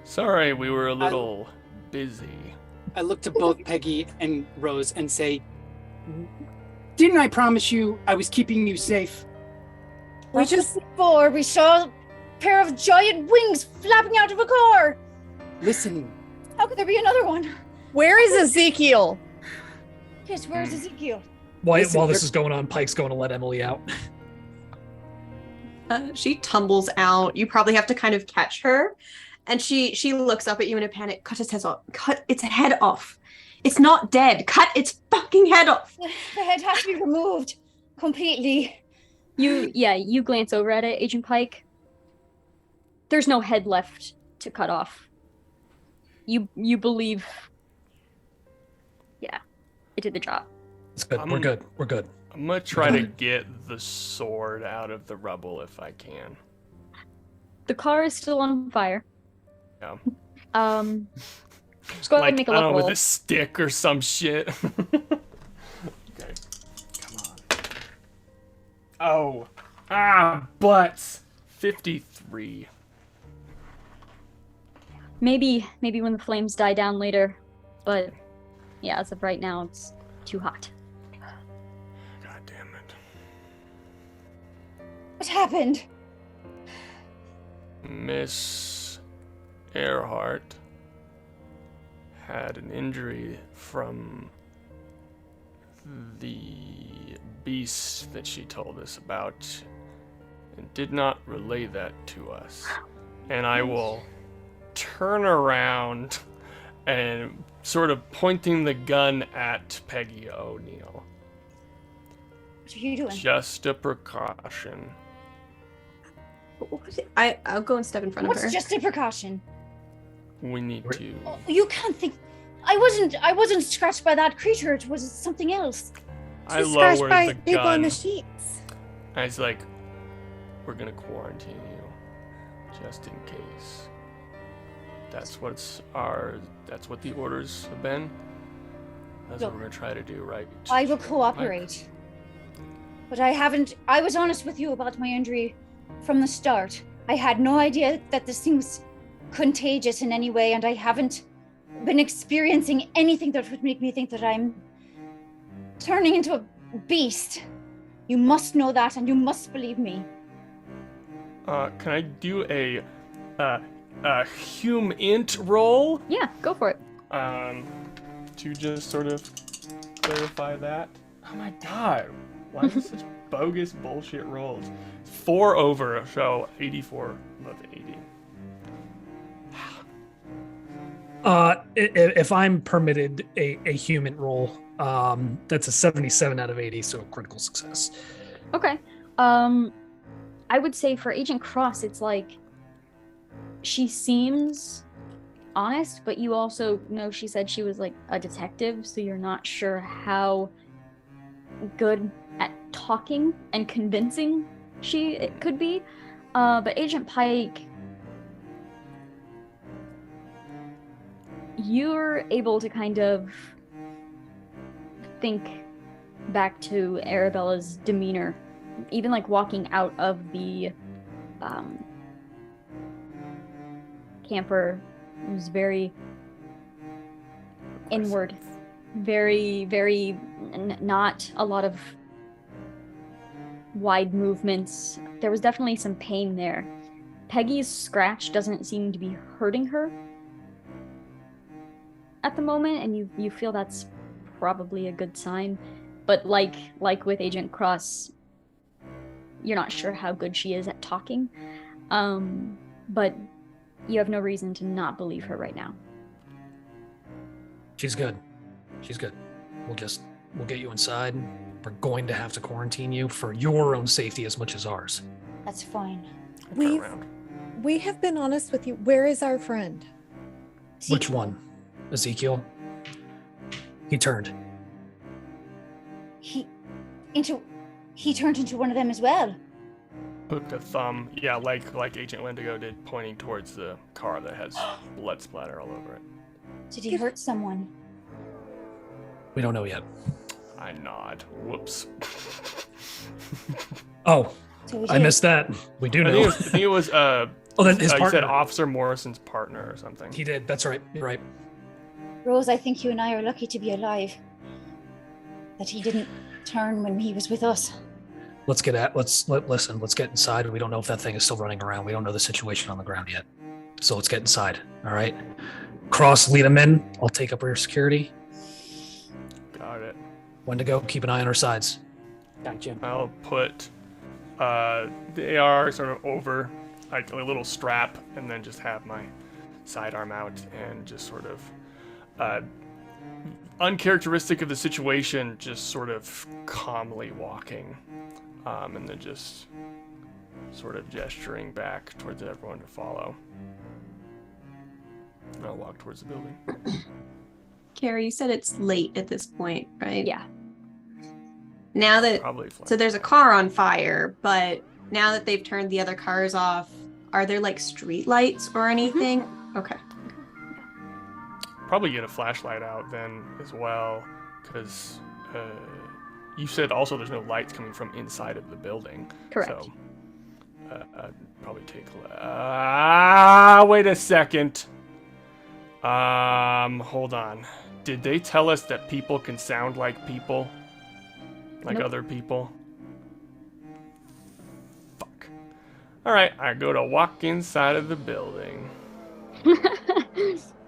Sorry, we were a little busy. I look to both Peggy and Rose and say, didn't I promise you I was keeping you safe? We saw a pair of giant wings flapping out of a car. Listen. How could there be another one? Where is Ezekiel? Yes, where's Ezekiel? While this is going on, Pike's going to let Emily out. She tumbles out. You probably have to kind of catch her. And she looks up at you in a panic. Cut its head off. Cut its head off. It's not dead. Cut its fucking head off. The head has to be removed completely. You glance over at it, Agent Pike. There's no head left to cut off. You believe... Yeah, it did the job. It's good. We're good. I'm gonna try to get the sword out of the rubble if I can. The car is still on fire. Yeah. Just go ahead and make a look roll. With a stick or some shit. Okay. Come on. Oh. Butts. 53. Maybe when the flames die down later, but yeah, as of right now, it's too hot. God damn it. What happened? Miss Earhart had an injury from the beast that she told us about and did not relay that to us. And I will turn around and sort of pointing the gun at Peggy O'Neill. What are you doing? Just a precaution. I'll go and step in front of her. What's just a precaution? We need to. Oh, you can't think. I wasn't scratched by that creature. It was something else. I Scratched lowered by the people in gun. the sheets. I was like, we're gonna quarantine you, just in case. That's what the orders have been. That's Look, what we're gonna try to do, right? I will cooperate. But I was honest with you about my injury from the start. I had no idea that this thing was contagious in any way, and I haven't been experiencing anything that would make me think that I'm turning into a beast. You must know that, and you must believe me. Can I do a hum int roll? Yeah, go for it. To just sort of clarify that. Oh my god, why is this such bogus bullshit rolls? 4 over, so 84 above 80. If I'm permitted a human roll, that's a 77 out of 80, so a critical success. Okay. I would say for Agent Cross, it's like she seems honest, but you also know she said she was like a detective, so you're not sure how good at talking and convincing it could be. But Agent Pike, you're able to kind of think back to Arabella's demeanor even like walking out of the camper was very inward, very not a lot of wide movements. There was definitely some pain there. Peggy's scratch doesn't seem to be hurting her at the moment, and you feel that's probably a good sign. But like with Agent Cross, you're not sure how good she is at talking. But you have no reason to not believe her right now. She's good. We'll get you inside. We're going to have to quarantine you for your own safety as much as ours. That's fine. We have been honest with you. Where is our friend? Which one? Ezekiel? He turned. He turned into one of them as well. Put the thumb, like Agent Wendigo did, pointing towards the car that has blood splatter all over it. Did he hurt someone? We don't know yet. I nod. Whoops. Oh, So we I did. missed that. We do know. I think it was Oh, then his you partner. said Officer Morrison's partner or something. He did. That's right. You're right. Rose, I think you and I are lucky to be alive. That he didn't turn when he was with us. Let's get inside. We don't know if that thing is still running around. We don't know the situation on the ground yet. So let's get inside. All right. Cross, lead him in. I'll take up rear security. Got it. Wendigo, keep an eye on our sides. Gotcha. I'll put the AR sort of over like a little strap, and then just have my sidearm out and just sort of uncharacteristic of the situation, just sort of calmly walking, and then just sort of gesturing back towards everyone to follow. And I'll walk towards the building. Carrie, you said it's late at this point, right? Yeah. Now that Probably fine. so there's a car on fire, but now that they've turned the other cars off, are there like street lights or anything? Okay. Probably get a flashlight out then as well, because you said also there's no lights coming from inside of the building. Correct. So I'd probably take. Wait a second. Hold on. Did they tell us that people can sound like people? Like Nope. other people? Fuck. Alright, I go to walk inside of the building.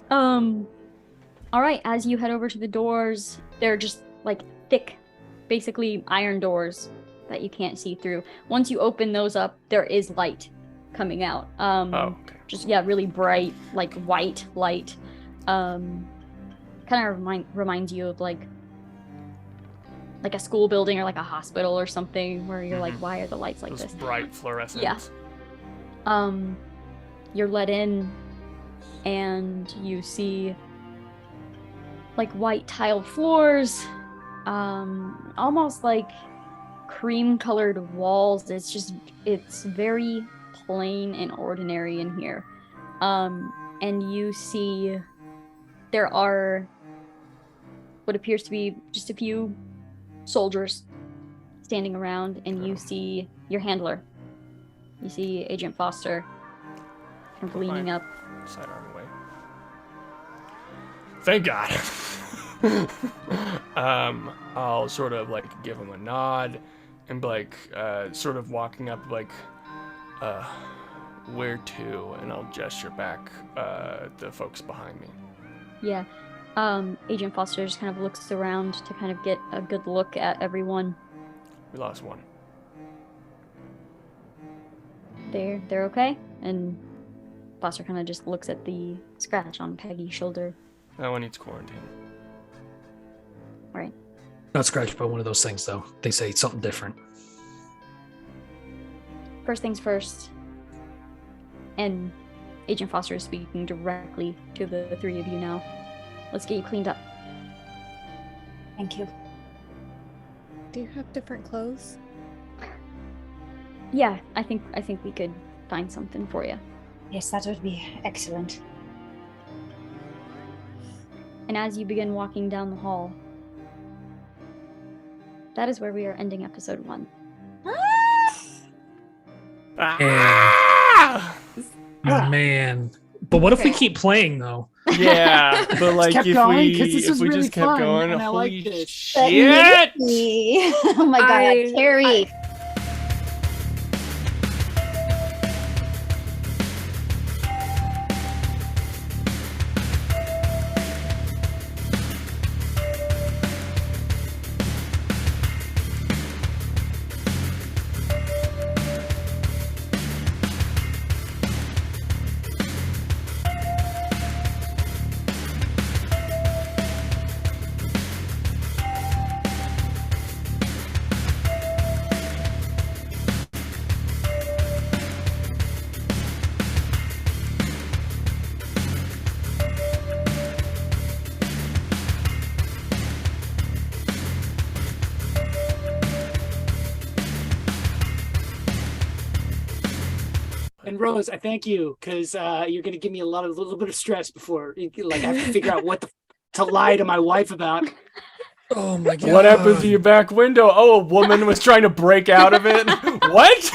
All right, as you head over to the doors, they're just like thick, basically iron doors that you can't see through. Once you open those up, there is light coming out. Okay. Just really bright, like white light. Kind of reminds you of like a school building or like a hospital or something, where you're like, why are the lights like Those this? bright fluorescent. Yeah. You're let in, and you see like white tiled floors, almost like cream colored walls. It's very plain and ordinary in here. And you see there are what appears to be just a few soldiers standing around, and you see your handler. You see Agent Foster kind of leaning up. Sidearm away. Thank God. I'll sort of like give him a nod and be like, sort of walking up like, where to? And I'll gesture back the folks behind me. Yeah. Agent Foster just kind of looks around to kind of get a good look at everyone. We lost one. They're okay? And Foster kind of just looks at the scratch on Peggy's shoulder. That one needs quarantine. Right. Not scratched by one of those things, though. They say something different. First things first. And Agent Foster is speaking directly to the three of you now. Let's get you cleaned up. Thank you. Do you have different clothes? Yeah, I think we could find something for you. Yes, that would be excellent. And as you begin walking down the hall, that is where we are ending episode 1. Ah! Man. But what if we Okay. keep playing though? Yeah, but like kept if going, 'cause this if was we really just kept fun, going, and I holy liked it. But shit! maybe- oh my god, I- Terry. And Rose, I thank you because you're going to give me a little bit of stress before, like, I have to figure out what to lie to my wife about. Oh my god. What happened to your back window? Oh, a woman was trying to break out of it. What?